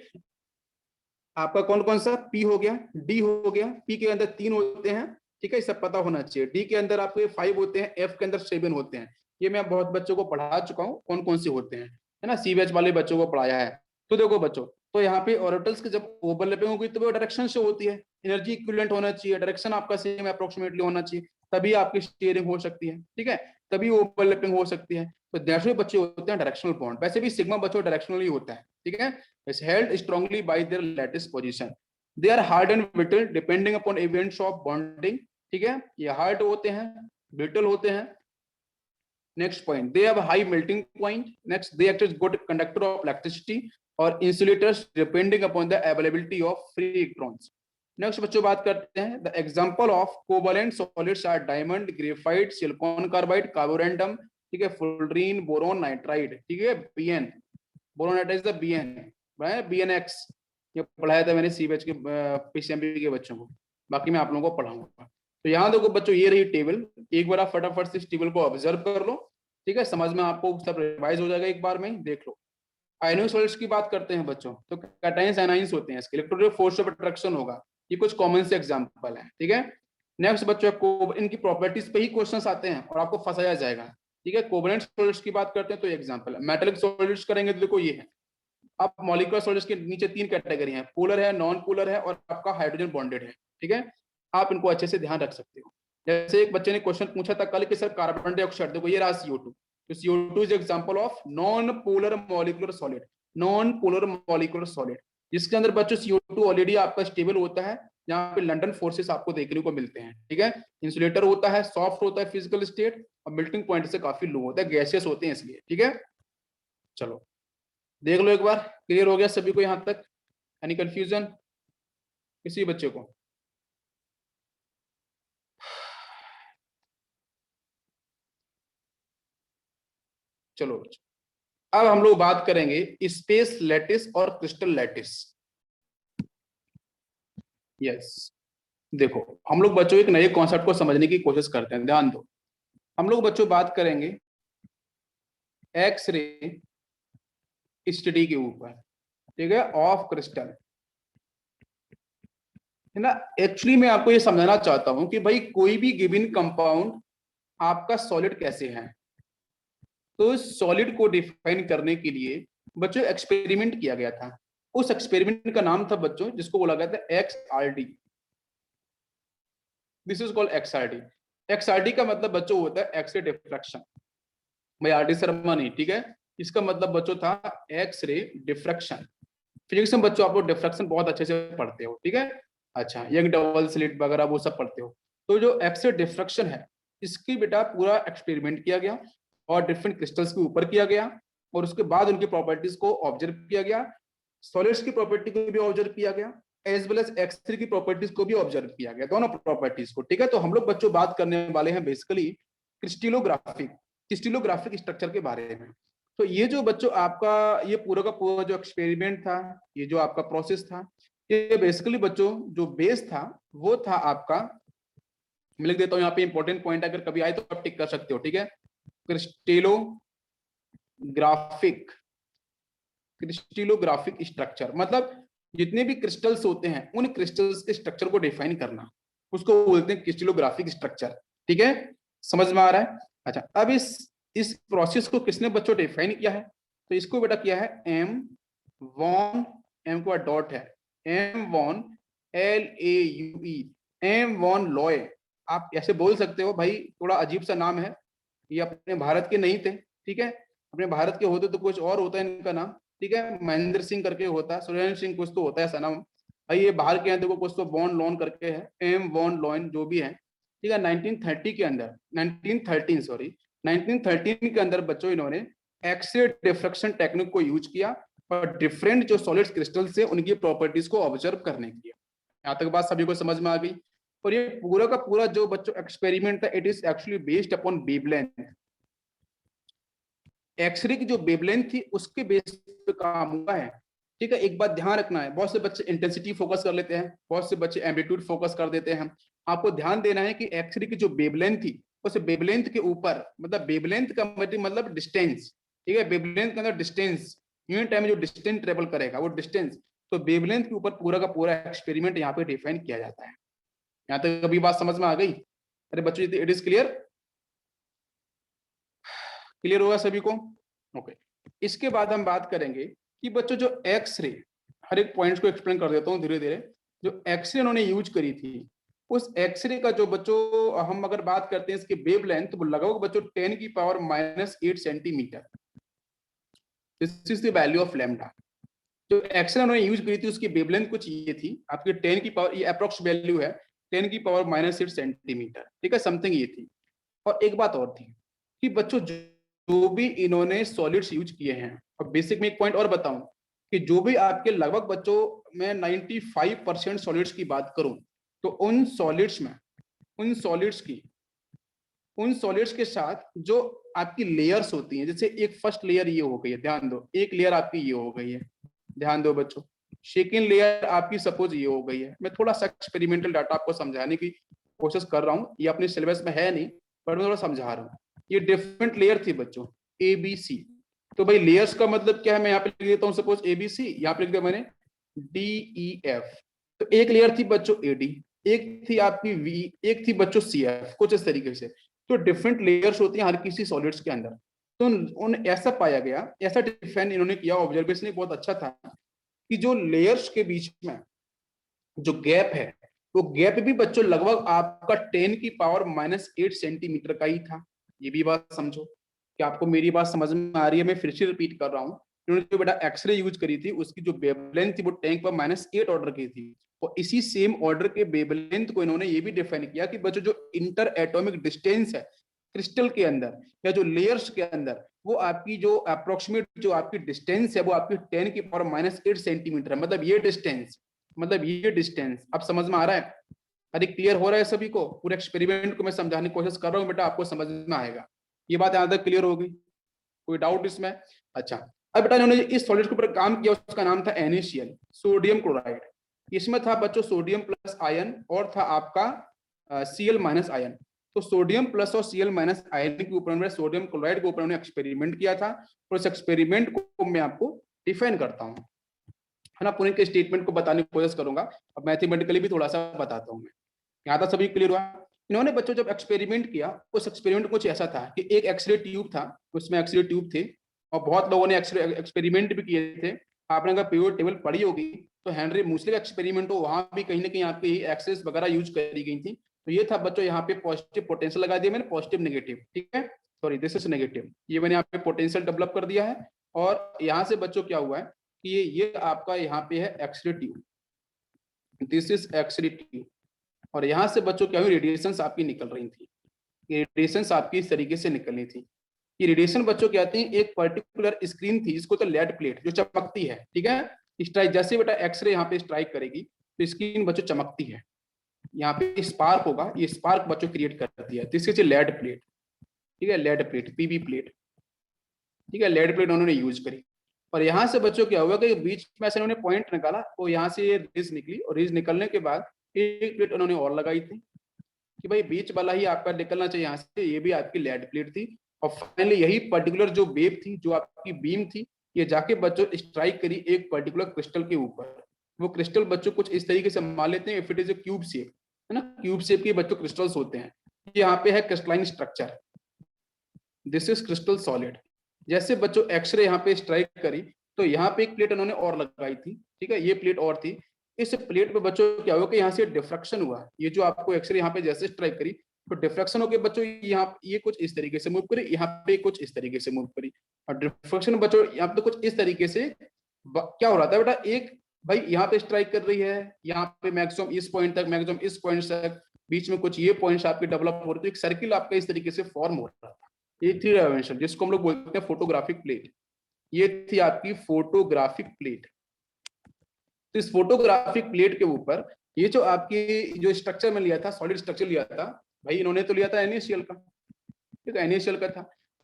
आपका कौन कौन सा? p हो गया, d हो गया, p के अंदर 3 होते हैं, ठीक है, सब पता होना चाहिए। d के अंदर आपके 5 होते हैं, f के अंदर 7 होते हैं। ये मैं बहुत बच्चों को पढ़ा चुका हूँ कौन कौन से होते हैं, है ना, सीबीएच वाले बच्चों को पढ़ाया है। तो देखो बच्चों, तो यहाँ पे ऑर्बिटल्स की जब ओवरलैपिंग होगी तो वो डायरेक्शन से होती है, एनर्जी इक्विवेलेंट होना चाहिए, डायरेक्शन आपका सेम अप्रोक्सीमेटली होना चाहिए, तभी आपकी स्टीयरिंग हो सकती है, ठीक है, तभी ओवरलैपिंग हो सकती है। तो नेचुरल बच्चे होते हैं डायरेक्शनल बॉन्ड, वैसे भी सिग्मा बच्चों डायरेक्शनल ही होता है, ठीक है, is held strongly by their lattice position, they are hard and brittle depending upon events of bonding, ठीक है, ये हार्ड होते हैं, ब्रिटल होते हैं। Next point, they have a high melting point. Next, they act as good conductor of electricity or insulators depending upon the availability of free electrons. Next बच्चों बात करते हैं, the example of covalent solids are diamond, graphite, silicon carbide, carborundum, ठीक है, fullerene, boron, nitride, ठीक है, Bn, boron nitride is the Bn, BnX, ये पढ़ाया था मैंने सीबीएच के पीसीएमबी के बच्चों को, बाकी मैं आप लोगों को पढ़ाऊंगा। तो यहाँ देखो बच्चों, ये रही टेबल, एक बार आप फटाफट से इस टेबल को ऑब्जर्व कर लो, ठीक है, समझ में आपको सब रिवाइज हो जाएगा, एक बार में देख लो। आयनिक सॉलिड्स की बात करते हैं बच्चों, तो कैटायंस एनाइंस होते हैं, इसके इलेक्ट्रोनेगेटिव फोर्स ऑफ अट्रैक्शन होगा, ये कुछ कॉमन से एग्जांपल है, ठीक है। नेक्स्ट बच्चों को इनकी प्रॉपर्टीज पे ही क्वेश्चंस आते हैं और आपको फंसाया जाएगा, ठीक है। कोवलेंट सॉलिड्स की बात करते हैं तो एग्जांपल है, मेटालिक सॉलिड्स करेंगे तो देखो ये है। अब मॉलिक्यूलर सॉलिड्स के नीचे 3 कैटेगरी हैं, पोलर है, नॉन पोलर है और आपका हाइड्रोजन बॉन्डेड है, ठीक है, आप इनको अच्छे से ध्यान रख सकते हो। जैसे एक बच्चे ने क्वेश्चन पूछा था कल कि सर कार्बन डाइऑक्साइड, देखो ये रहा CO2, तो CO2 is example of non polar molecular solid, non polar molecular solid, जिसके अंदर बच्चों CO2 ऑलरेडी आपका स्टेबल होता है, यहाँ पे लंडन फोर्सेस आपको देखने को मिलते हैं, ठीक है, इंसुलेटर होता है, सॉफ्ट होता है फिजिकल स्टेट और मेल्टिंग पॉइंट से काफी लो होता है, गैसियस होते हैं इसलिए, ठीक है। चलो देख लो एक बार, क्लियर हो गया सभी को यहाँ तक? एनी कंफ्यूजन किसी बच्चे को? चलो अब हम लोग बात करेंगे स्पेस लैटिस और क्रिस्टल लैटिस। यस, देखो हम लोग बच्चों एक नए कॉन्सेप्ट को समझने की कोशिश करते हैं, ध्यान दो। हम लोग बच्चों बात करेंगे एक्स रे स्टडी के ऊपर, ठीक है, ऑफ क्रिस्टल, है ना। एक्चुअली मैं आपको ये समझाना चाहता हूं कि भाई कोई भी गिवन कंपाउंड आपका सॉलिड कैसे है, तो सॉलिड को डिफाइन करने के लिए बच्चों एक्सपेरिमेंट किया गया था। उस एक्सपेरिमेंट का नाम था बच्चों, जिसको बोला गया था XRD। This is called XRD। XRD का मतलब बच्चों होता है एक्स रे डिफ्रैक्शन, भाई RD शर्मा नहीं, ठीक है, इसका मतलब बच्चों था एक्स रे डिफ्रैक्शन। फिजिक्स में बच्चों आप लोग डिफ्रैक्शन बहुत अच्छे से पढ़ते हो, ठीक है, अच्छा, यंग डबल स्लिट वगैरह वो सब पढ़ते हो। तो जो एक्स रे डिफ्रैक्शन है, इसकी बेटा पूरा एक्सपेरिमेंट किया गया और डिफरेंट क्रिस्टल्स के ऊपर किया गया और उसके बाद उनकी प्रॉपर्टीज को ऑब्जर्व किया गया, सॉलिड्स की प्रॉपर्टी को भी ऑब्जर्व किया गया, as well as X ray की प्रॉपर्टीज को भी ऑब्जर्व किया गया, दोनों प्रॉपर्टीज को, ठीक है। तो हम लोग बच्चों बात करने वाले हैं बेसिकली क्रिस्टलोग्राफिक स्ट्रक्चर के बारे में। तो ये जो बच्चों आपका ये पूरा का पूरा जो एक्सपेरिमेंट था, ये जो आपका प्रोसेस था, ये बेसिकली बच्चों जो बेस था वो था आपका, मैं लिख देता हूँ यहाँ पे इंपॉर्टेंट पॉइंट, अगर कभी आए तो आप टिक कर सकते हो, ठीक है। क्रिस्टलोग्राफिक स्ट्रक्चर मतलब जितने भी क्रिस्टल्स होते हैं उन क्रिस्टल्स के स्ट्रक्चर को डिफाइन करना, उसको बोलते हैं क्रिस्टलोग्राफिक स्ट्रक्चर, ठीक है, समझ में आ रहा है? अच्छा, अब इस प्रोसेस को किसने बच्चों डिफाइन किया है? तो इसको बेटा किया है एम वॉन, एम को डॉट है, M von LAUE, M von Laue. आप ऐसे बोल सकते हो, भाई थोड़ा अजीब सा नाम है, ये अपने भारत के नहीं थे, ठीक है, अपने भारत के होते तो कुछ और होता है इनका नाम, ठीक है, महेंद्र सिंह करके होता है, सुरेंद्र सिंह कुछ तो होता है ऐसा नाम, भाई ये बाहर के हैं, देखो कुछ तो वॉन लॉन करके है, एम वॉन लॉन जो भी है, ठीक है। 1930 के अंदर 1913 के अंदर बच्चों इन्होंने एक्स-रे डिफ्रैक्शन टेक्निक को यूज किया और डिफरेंट जो सॉलिड क्रिस्टल से उनकी प्रॉपर्टीज को ऑब्जर्व करने के लिए। यहाँ तक बात सभी को समझ में आ गई? और ये पूरा का पूरा जो बच्चों एक्सपेरिमेंट था, it is actually based upon wavelength. X ray की जो वेवलेंथ थी उसके बेस पे काम हुआ है, ठीक है। एक बात ध्यान रखना है, बहुत से बच्चे इंटेंसिटी फोकस कर लेते हैं, बहुत से बच्चे एम्पलीट्यूड फोकस कर देते हैं। आपको ध्यान देना है कि एक्सरे की जो वेवलेंथ थी उस वेवलेंथ के ऊपर, मतलब वेवलेंथ का मतलब डिस्टेंस, ठीक है, वेवलेंथ के अंदर डिस्टेंस, यूनिट टाइम में जो डिस्टेंस ट्रेवल करेगा वो डिस्टेंस, तो वेवलेंथ के ऊपर पूरा का पूरा एक्सपेरिमेंट यहाँ पे डिफाइन किया जाता है। यहाँ तक अभी बात समझ में आ गई? अरे बच्चों इट इज क्लियर? क्लियर होगा सभी को? ओके। इसके बाद हम बात करेंगे कि बच्चों जो एक्सरे, हर एक पॉइंट को एक्सप्लेन कर देता हूँ धीरे धीरे। जो एक्सरे उन्होंने यूज करी थी, उस एक्सरे का जो बच्चों हम अगर बात करते हैं इसकी वेवलेंथ, तो लगभग बच्चों 10⁻⁻8 centimetre. This is the value of lambda. जो एक्सरे उन्होंने यूज करी थी उसकी वेवलेंथ कुछ ये थी आपकी 10 की पावर, ये अप्रोक्स वैल्यू है 10⁻⁻8 सेंटीमीटर, ठीक है, समथिंग ये थी। और एक बात और थी कि बच्चों जो भी इन्होंने सॉलिड्स यूज किए हैं, और बेसिक में एक पॉइंट और बताऊं कि जो भी आपके लगभग बच्चों मैं 95% सॉलिड्स की बात करूं, तो उन सॉलिड्स में उन सॉलिड्स के साथ जो आपकी लेयर्स होती हैं, जैसे एक फर्स्ट लेयर ये हो गई है, ध्यान दो, एक लेयर आपकी ये हो गई है, ध्यान दो बच्चों। सेकेंड लेयर आपकी सपोज ये हो गई है। मैं थोड़ा सा एक्सपेरिमेंटल डाटा आपको समझाने की कोशिश कर रहा हूँ, ये अपने सिलेबस में है नहीं पर मैं थोड़ा समझा रहा हूँ। ये डिफरेंट लेयर थी बच्चों, ए बी सी। तो भाई लेयर्स का मतलब क्या है, मैं यहाँ पे लिख देता हूँ, सपोज ए बी सी, यहाँ पे लिख दिया मैंने डी ई एफ। तो एक लेयर थी बच्चों ए डी, एक थी आपकी वी, एक थी बच्चों सी एफ, कुछ इस तरीके से। तो डिफरेंट लेयर्स होती हैं हर किसी सॉलिड्स के अंदर। तो उन ऐसा पाया गया, ऐसा डिफाइन इन्होंने किया, ऑब्जर्वेशन बहुत अच्छा था कि जो लेयर्स के बीच में जो गैप है, वो गैप भी बच्चों लगभग आपका 10⁻⁻8 सेंटीमीटर का ही था। ये भी बात समझो कि आपको मेरी बात समझ में आ रही है। मैं फिर से रिपीट कर रहा हूँ, उन्होंने जो बेटा एक्सरे यूज करी थी उसकी जो वेवलेंथ थी वो 10⁻8 ऑर्डर की थी। और इसी सेम ऑर्डर के वेवलेंथ को इन्होंने ये भी डिफाइन किया कि बच्चों जो इंटर एटॉमिक डिस्टेंस है क्रिस्टल के अंदर या जो लेयर्स के अंदर, वो आपकी जो अप्रोक्सीमेट जो आपकी डिस्टेंस है वो आपकी 10⁻⁸ सेंटीमीटर है। मतलब ये डिस्टेंस अब समझ में आ रहा है? अरे क्लियर हो रहा है सभी को? पूरे एक्सपेरिमेंट को मैं समझाने की कोशिश कर रहा हूँ बेटा, आपको समझ में आएगा। ये बात यहाँ तक क्लियर हो गई? कोई डाउट इसमें? अच्छा, अब बेटा इन्होंने इस सॉलिड के ऊपर काम किया, उसका नाम था NaCl, सोडियम क्लोराइड। इसमें था बच्चों सोडियम प्लस आयन और था आपका Cl माइनस आयन। तो सोडियम प्लस और Cl माइनस आयन के ऊपर उन्होंने, सोडियम क्लोराइड के ऊपर उन्होंने एक्सपेरिमेंट किया था। और इस एक्सपेरिमेंट को मैं आपको डिफाइन करता हूँ, है ना, पूरे के स्टेटमेंट को बताने की कोशिश करूंगा। अब मैथमेटिकली भी थोड़ा सा बताता हूँ मैं। यहाँ तक सभी क्लियर हुआ? इन्होंने बच्चों जब एक्सपेरिमेंट किया, उस एक्सपेरिमेंट कुछ ऐसा था कि एक एक्सरे ट्यूब था, उसमें एक्सरे ट्यूब थे और बहुत लोगों ने एक्सपेरिमेंट भी किए थे। आपने अगर पीरियड टेबल पढ़ी होगी तो हेनरी मूसले का एक्सपेरिमेंट हो, वहां भी कहीं ना कहीं आपकी एक्सेस वगैरह यूज करी गई थी। तो ये था बच्चों, यहाँ पे पॉजिटिव पोटेंशियल लगा दिया मैंने, पॉजिटिव नेगेटिव, ठीक है, सॉरी दिस इज नेगेटिव, ये मैंने यहाँ पे पोटेंशियल डेवलप कर दिया है। और यहाँ से बच्चों क्या हुआ है कि ये आपका यहाँ पे है X ray tube, this is X ray tube. और यहाँ से बच्चों क्या हुई, रेडिएशन आपकी निकल रही थी, रेडिएशन आपकी इस तरीके से निकलनी थी। ये रेडिएशन बच्चों क्या आती है, एक पर्टिकुलर स्क्रीन थी इसको तो लेड प्लेट जो चमकती है, ठीक है, स्ट्राइक जैसे बेटा एक्सरे यहाँ पे स्ट्राइक करेगी तो स्क्रीन बच्चों चमकती है, यहाँ पे स्पार्क होगा, ये स्पार्क बच्चों क्रिएट करती है, दिस इज लेड प्लेट, ठीक है, लेड प्लेट, पीबी प्लेट, ठीक है, लेड प्लेट उन्होंने यूज करी। और यहाँ से बच्चों क्या हुआ कि बीच में से उन्होंने पॉइंट निकाला, तो यहाँ से ये रेज निकली और रेज निकलने के बाद एक प्लेट उन्होंने और लगाई थी कि भाई बीच वाला ही आपका निकलना चाहिए यहाँ से, ये भी आपकी लेड प्लेट थी। और फाइनली यही पर्टिकुलर जो वेव थी, जो आपकी बीम थी, ये जाके बच्चों स्ट्राइक करी एक पर्टिकुलर क्रिस्टल के ऊपर। वो क्रिस्टल बच्चों कुछ इस तरीके से मान लेते हैं, if it is a cube shape, है ना, क्यूब शेप के बच्चों क्रिस्टल्स होते हैं। यहाँ पे है crystalline structure, this is crystal solid. जैसे बच्चों एक्सरे यहाँ पे स्ट्राइक करी तो यहाँ पे एक प्लेट उन्होंने और लगाई थी, ठीक है, ये प्लेट और थी। इस प्लेट पे बच्चों क्या हुआ कि यहाँ से डिफ्रैक्शन हुआ, ये जो आपको एक्सरे यहाँ पे जैसे स्ट्राइक करी तो डिफ्रैक्शन होकर बच्चों यहाँ ये कुछ इस तरीके से मूव करी, यहाँ पे कुछ इस तरीके से मूव करी। और डिफ्रैक्शन बच्चों यहाँ पे कुछ इस तरीके से क्या हो रहा था बेटा, एक भाई यहाँ पे स्ट्राइक कर रही है, यहाँ पे मैक्सिमम इस पॉइंट तक, मैक्सिमम इस पॉइंट तक, बीच में कुछ ये पॉइंट्स आपके डेवलप हो रहे थे, एक सर्किल आपका इस तरीके से फॉर्म हो रहा था। ये थ्री डायमेंशन जिसको हम लोग बोलते हैं फोटोग्राफिक प्लेट, ये थी आपकी फोटोग्राफिक प्लेट। तो इस फोटोग्राफिक प्लेट के ऊपर ये जो आपकी जो स्ट्रक्चर में लिया था, सॉलिड स्ट्रक्चर लिया था, भाई इन्होंने तो लिया था NaCl का, ठीक है, NaCl का था।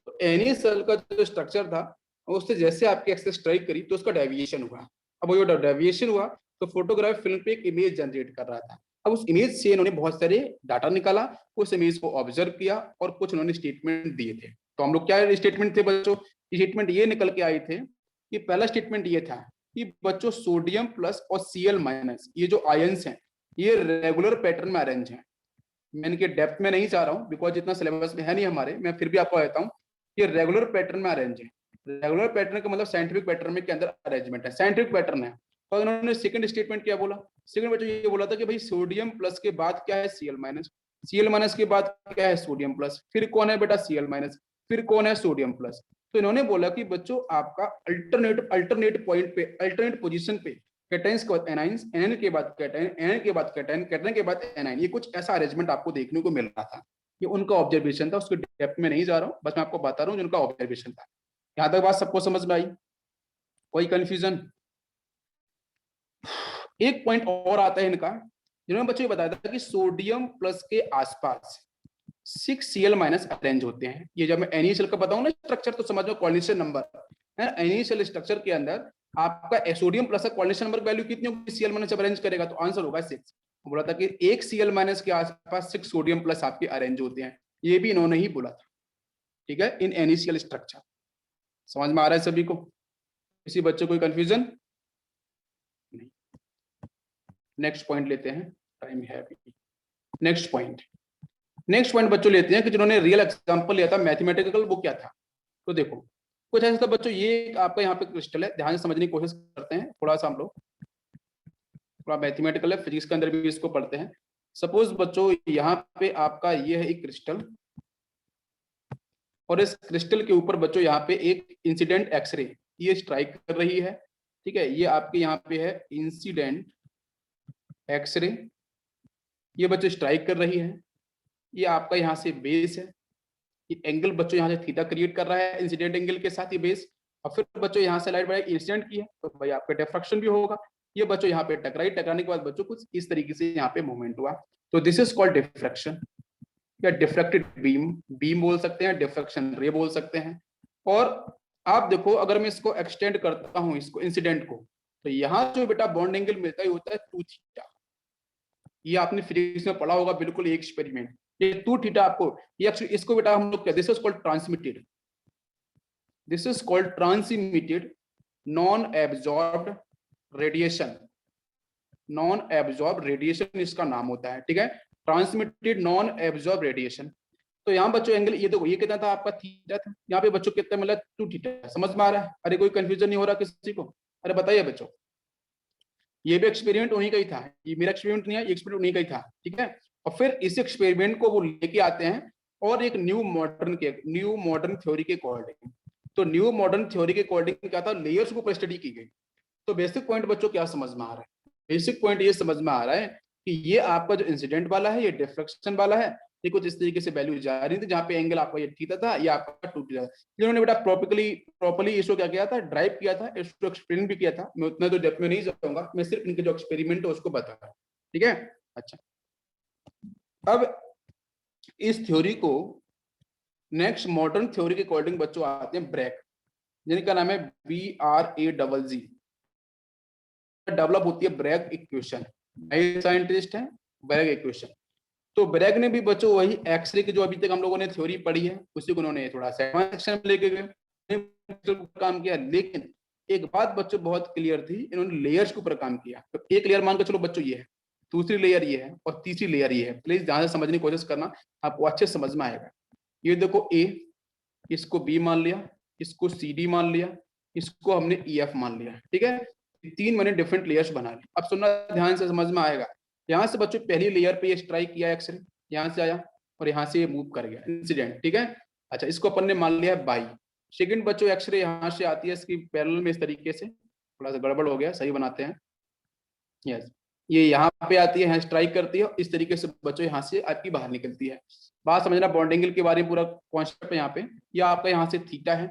तो NaCl का जो स्ट्रक्चर था उससे जैसे आपकी एक्सेस स्ट्राइक करी तो उसका डेविएशन हुआ। अब वो जो डेविएशन हुआ तो फोटोग्राफ फिल्म पे एक इमेज जनरेट कर रहा था। अब उस इमेज से इन्होंने बहुत सारे डाटा निकाला, उस इमेज को ऑब्जर्व किया और कुछ उन्होंने स्टेटमेंट दिए थे। तो हम लोग क्या स्टेटमेंट थे बच्चों, स्टेटमेंट ये निकल के आए थे कि पहला स्टेटमेंट ये था कि बच्चों सोडियम प्लस और Cl माइनस ये जो आयंस हैं ये रेगुलर पैटर्न में अरेंज हैं। मैं इनके डेप्थ में नहीं जा रहा हूँ बिकॉज इतना सिलेबस में है नहीं हमारे, मैं फिर भी आपको कहता हूँ कि रेगुलर पैटर्न में अरेंज है। रेगुलर पैटर्न का मतलब साइंटिफिक पैटर्न में के अंदर अरेंजमेंट है, साइंटिफिक पैटर्न है। और उन्होंने सेकंड स्टेटमेंट क्या बोला, सेकंड बच्चों ये बोला था कि भाई सोडियम प्लस के बाद क्या है Cl माइनस, Cl माइनस के बाद क्या है सोडियम प्लस, फिर कौन है बेटा Cl माइनस, फिर कौन है सोडियम प्लस। तो इन्होंने बोला कि बच्चों आपका अल्टरनेट पॉइंट पे, अल्टरनेट पोजीशन पे कैटायंस के बाद एनाइंस, एनाइन के बाद कैटायन, एनाइन के बाद कैटायन, कैटायन के बाद एनाइन, ये कुछ ऐसा अरेंजमेंट आपको देखने को मिल रहा था। ये उनका ऑब्जर्वेशन था, उसके डेप्थ में नहीं जा रहा हूँ, बस मैं आपको बता रहा हूँ जिनका ऑब्जर्वेशन था। यहां तक बात सबको समझ में आई, कोई कंफ्यूजन? एक पॉइंट और आता है इनका, जिन्होंने बच्चों ये बताया था कि सोडियम प्लस के आसपास 6Cl माइनस अरेंज होते हैं। ये जब मैं NaCl का बताऊं ना स्ट्रक्चर तो समझ लो कोऑर्डिनेशन नंबर है। NaCl स्ट्रक्चर के अंदर आपका सोडियम प्लस का कोऑर्डिनेशन नंबर वैल्यू कितनी होगी, Cl माइनस अरेंज करेगा तो आंसर होगा 6। बोला था कि एक Cl माइनस के आसपास 6 सोडियम प्लस आपके अरेंज होते हैं, ये भी इन्होंने ही बोला था। ठीक है, इन NaCl स्ट्रक्चर। समझ में आ रहा है सभी को? किसी बच्चे कोई कंफ्यूजन नहीं? नेक्स्ट पॉइंट लेते हैं, टाइम है अभी। नेक्स्ट पॉइंट बच्चों लेते हैं कि जिन्होंने रियल एग्जांपल लिया था मैथमेटिकल, वो क्या था। तो देखो कुछ ऐसा था बच्चों, ये आपका यहाँ पे क्रिस्टल है, ध्यान से समझने की कोशिश करते हैं थोड़ा सा, हम लोग थोड़ा मैथमेटिकल है, फिजिक्स के अंदर भी इसको पढ़ते हैं। सपोज बच्चों यहाँ पे आपका ये है एक क्रिस्टल, और इस क्रिस्टल के ऊपर बच्चों यहाँ पे एक इंसिडेंट एक्सरे ये स्ट्राइक कर रही है। ठीक है, ये आपके यहाँ पे है इंसिडेंट एक्सरे, ये बच्चों स्ट्राइक कर रही है। ये आपका यहाँ से बेस है, ये एंगल बच्चों यहाँ से थीटा क्रिएट कर रहा है इंसिडेंट एंगल के साथ, ये बेस। और फिर बच्चों यहाँ से लाइट बढ़ाई इंसिडेंट की है तो भाई आपका डिफ्रैक्शन भी होगा। ये बच्चों यहाँ पे टकराई, टकराने के बाद बच्चों कुछ इस तरीके से यहाँ पे मूवमेंट हुआ, तो दिस इज कॉल्ड डिफ्रैक्शन या डिफ्रैक्टेड बीम। बीम बोल सकते हैं, डिफ्रैक्शन रे बोल सकते हैं। और आप देखो अगर मैं इसको एक्सटेंड करता हूँ इसको इंसिडेंट को, तो यहाँ जो बेटा बॉन्ड एंगल मिलता है होता है 2 थीटा। ये आपने फिजिक्स में पढ़ा होगा बिल्कुल, एक एक्सपेरिमेंट, ये 2 थीटा आपको, ये इसको बेटा हम लोग क्या, this is called transmitted, this is called transmitted non absorbed radiation, non absorb radiation इसका नाम होता है। ठीक है, ट्रांसमिटेड नॉन एब्जॉर्ब रेडिएशन। तो यहाँ बच्चों एंगल ये देखो, ये कितना था आपका थीटा था, यहाँ पे बच्चों कितना मिला 2 थीटा। समझ में आ रहा है? अरे कोई कंफ्यूजन नहीं हो रहा किसी को? अरे बताइए बच्चों, ये भी एक्सपेरिमेंट उन्हीं का ही था, ये मेरा एक्सपेरिमेंट नहीं है, ये एक्सपेरिमेंट उन्हीं का ही था। ठीक है, और फिर इस एक्सपेरिमेंट को वो लेके आते हैं और एक न्यू मॉडर्न थ्योरी के अकॉर्डिंग, तो न्यू मॉडर्न थ्योरी के अकॉर्डिंग क्या था, लेयर्स को स्टडी की गई। तो बेसिक पॉइंट बच्चों क्या समझ में आ रहा है? बेसिक पॉइंट ये समझ में आ रहा है कि ये आपका जो इंसिडेंट वाला है ये डिफ्रैक्शन वाला है, ये कुछ इस तरीके से वैल्यू जा रही थी, जहाँ पे एंगल आपका ये थीटा था, ये आपका 2 थीटा। जिन्होंने बेटा प्रॉपर्ली इसको क्या किया था, ड्राइव किया था, इसको एक्सपेरिमेंट भी किया था। मैं उतना तो डेप्थ में नहीं जाऊंगा, मैं सिर्फ इनके जो एक्सपेरिमेंट है उसको बता रहा हूँ। ठीक है, अच्छा अब इस थ्योरी को नेक्स्ट मॉडर्न थ्योरी के अकॉर्डिंग बच्चों आते हैं ब्रैग, जिनका नाम है BRAZZ। डेवलप होती है ब्रैग इक्वेशन, साइंटिस्ट है ब्रैग इक्वेशन। तो ब्रैग ने भी बच्चों वही एक्सरे की जो अभी तक हम लोगों ने थ्योरी पढ़ी है उसी को उन्होंने थोड़ा सा एडवांस सेक्शन में लेके गए, काम किया। लेकिन एक बात बच्चों बहुत क्लियर थी, इन्होंने लेयर्स के ऊपर काम किया। तो एक लेयर मान के चलो बच्चों ये है, दूसरी लेयर ये है और तीसरी लेयर ये है। प्लीज ध्यान से समझने की कोशिश करना, आपको अच्छे समझ में आएगा। ये देखो ए, इसको बी मान लिया, इसको CD मान लिया, इसको हमने EF मान लिया। ठीक है, 3 मैंने डिफरेंट लेयर्स बना ली। अब सुनना ध्यान से, समझ में आएगा। यहाँ से बच्चों पहली लेयर पे ये स्ट्राइक किया एक्सरे, यहाँ से आया और यहाँ से ये मूव कर गया इंसिडेंट। ठीक है, अच्छा इसको अपन ने मान लिया है बाई। सेकंड बच्चों एक्सरे यहाँ से आती है इसकी पैरेलल में इस तरीके से, थोड़ा सा गड़बड़ हो गया, सही बनाते हैं। यस, ये यहाँ पे आती है, यहाँ स्ट्राइक करती है, इस तरीके से बच्चों यहाँ से आपकी बाहर निकलती है। बात समझना, बॉन्ड एंगल के बारे में पूरा कॉन्सेप्ट है यहाँ पे। ये आपका यहाँ से थीटा है,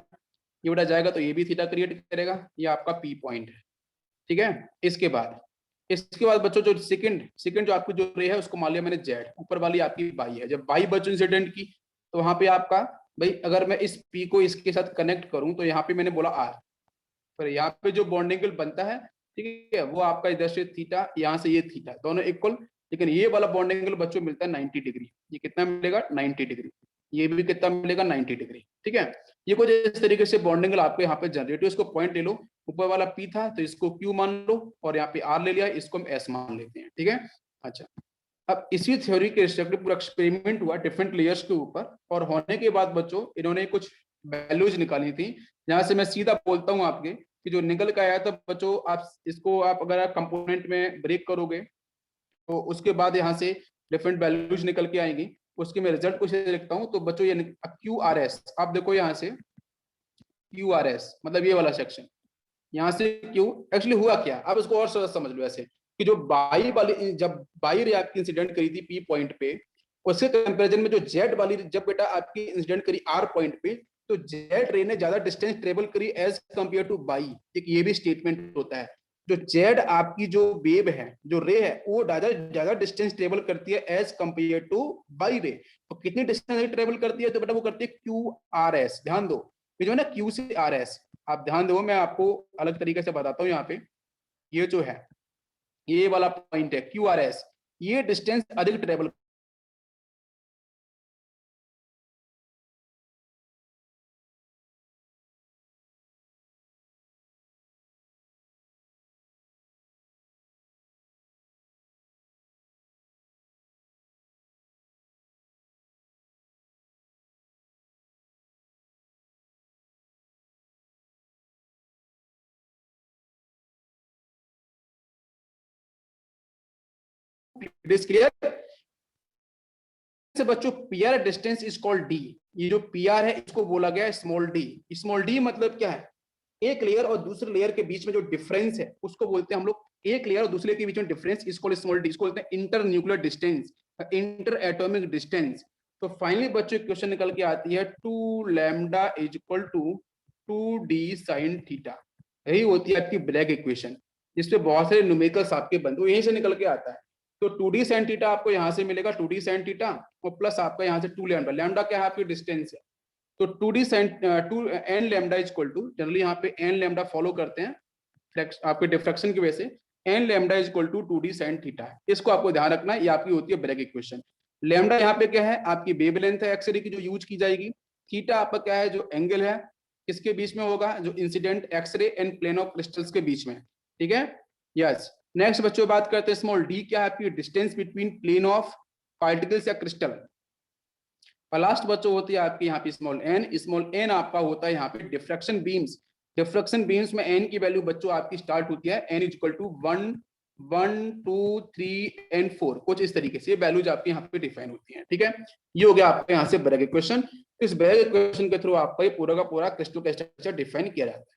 ये बेटा जाएगा तो ये भी थीटा क्रिएट करेगा, ये आपका P पॉइंट है। ठीक है, इसके बाद बच्चों जो सेकंड जो आपकी जो रे है उसको मान लिया मैंने Z, ऊपर वाली आपकी बाई है। जब बाई बच्चों इंसिडेंट की तो वहां पे आपका भाई अगर मैं इस P को इसके साथ कनेक्ट करूं तो यहाँ पे मैंने बोला R, पर यहाँ पे जो बॉन्ड एंगल बनता है ठीक है, वो आपका इधर से थीटा, यहाँ से ये थीटा, दोनों इक्वल, लेकिन ये वाला बॉन्ड एंगल बच्चों मिलता है 90 डिग्री। ये कितना मिलेगा? 90 डिग्री। ये भी कितना मिलेगा? 90 डिग्री। ठीक है, ये कुछ इस तरीके से बॉन्ड एंगल आपको यहाँ पे जनरेट हो। इसको पॉइंट ले लो, ऊपर वाला पी था तो इसको क्यू मान लो, और यहाँ पे आर ले लिया, इसको हम एस मान लेते हैं। ठीक है, अच्छा, अब इसी थ्योरी के रिस्पेक्ट पूरा एक्सपेरिमेंट हुआ डिफरेंट लेयर्स के ऊपर, और होने के बाद बच्चों इन्होंने कुछ वैल्यूज निकाली थी। यहाँ से मैं सीधा बोलता हूँ आपके कि जो निकल के आया था बच्चों, आप इसको आप अगर आप कंपोनेंट में ब्रेक करोगे तो उसके बाद यहाँ से डिफरेंट वैल्यूज निकल के आएंगी। उसके मैं रिजल्ट कुछ लिखता हूँ। तो बच्चों ये क्यू आर एस, आप देखो यहाँ से क्यू आर एस मतलब ये वाला सेक्शन, यहाँ से क्यू एक्चुअली हुआ क्या, अब इसको और समझ लो ऐसे कि जो बाई वाली, जब बाई रे आपकी इंसिडेंट करी थी पी पॉइंट पे, उसके कंपैरिजन में जो जेड वाली जब बेटा आपकी इंसिडेंट करी आर पॉइंट पे, तो जेड रे ने ज्यादा डिस्टेंस ट्रेवल करी एज कंपेयर टू बाई। एक ये भी स्टेटमेंट होता है, जो जेड आपकी जो वेव है, जो रे है, वो ज्यादा ज्यादा डिस्टेंस ट्रेवल करती है एज कंपेयर टू बाई रे। तो कितनी डिस्टेंस ट्रेवल करती है? तो बेटा वो करती है क्यू आर एस। ध्यान दो, ये जो है ना क्यू से आर एस, आप ध्यान दो, मैं आपको अलग तरीके से बताता हूँ। यहाँ पे ये जो है, ये वाला पॉइंट है क्यू आर एस, ये डिस्टेंस अधिक ट्रेवल क्लियर से बच्चों। PR distance is called D. ये जो पीआर है इसको बोला गया है स्मॉल डी। स्मॉल डी मतलब क्या है? एक लेयर और दूसरे लेयर के बीच में जो डिफरेंस है उसको बोलते हैं हम लोग, एक लेयर और दूसरे के बीच में डिफरेंस इसको स्मॉल डी, इसको बोलते हैं inter nuclear distance, inter atomic distance. तो फाइनली बच्चों क्वेश्चन निकल के आती है 2 lambda is equal to 2d sine theta. यही होती है आपकी ब्लैक इक्वेशन, जिसपे बहुत सारे न्यूमेरिकल्स आपके बनते हैं, यहीं से निकल के आता है। तो 2d साइन थीटा आपको यहाँ से मिलेगा, 2d साइन थीटा, और प्लस आपका यहाँ से 2 लैम्डा, लैम्डा क्या है? आपकी डिस्टेंस है। तो 2d sine 2 n lambda is equal to, generally यहाँ पे एन लैम्डा फॉलो करते हैं आपके डिफ्रैक्शन की वजह से, n lambda is equal to 2d sine theta. इसको आपको ध्यान रखना है, ये आपकी होती है ब्रैग इक्वेशन। लैम्डा यहाँ पे क्या है? आपकी वेवलेंथ है एक्स रे की जो यूज की जाएगी। थीटा आपका क्या है? जो एंगल है किसके बीच में होगा? जो incident X ray and plane of crystals के बीच में। ठीक है, यस। नेक्स्ट बच्चों बात करते हैं स्मॉल डी, क्या है? आपकी distance between plane of particles या क्रिस्टल। और लास्ट बच्चों होती है आपकी यहाँ पे स्मॉल एन। स्मॉल एन आपका होता है यहाँ पे डिफ्रैक्शन बीम्स। डिफ्रैक्शन बीम्स में एन की वैल्यू बच्चों आपकी स्टार्ट होती है n is equal to 1, 1, 2, 3 and 4, कुछ इस तरीके से वैल्यूज आपके यहाँ पे डिफाइन होती हैं। ठीक है, ये हो गया आपके यहाँ से ब्रैग इक्वेशन। इस ब्रैग इक्वेशन के थ्रू आपका ये पूरा का पूरा क्रिस्टल का स्ट्रक्चर डिफाइन किया जाता है।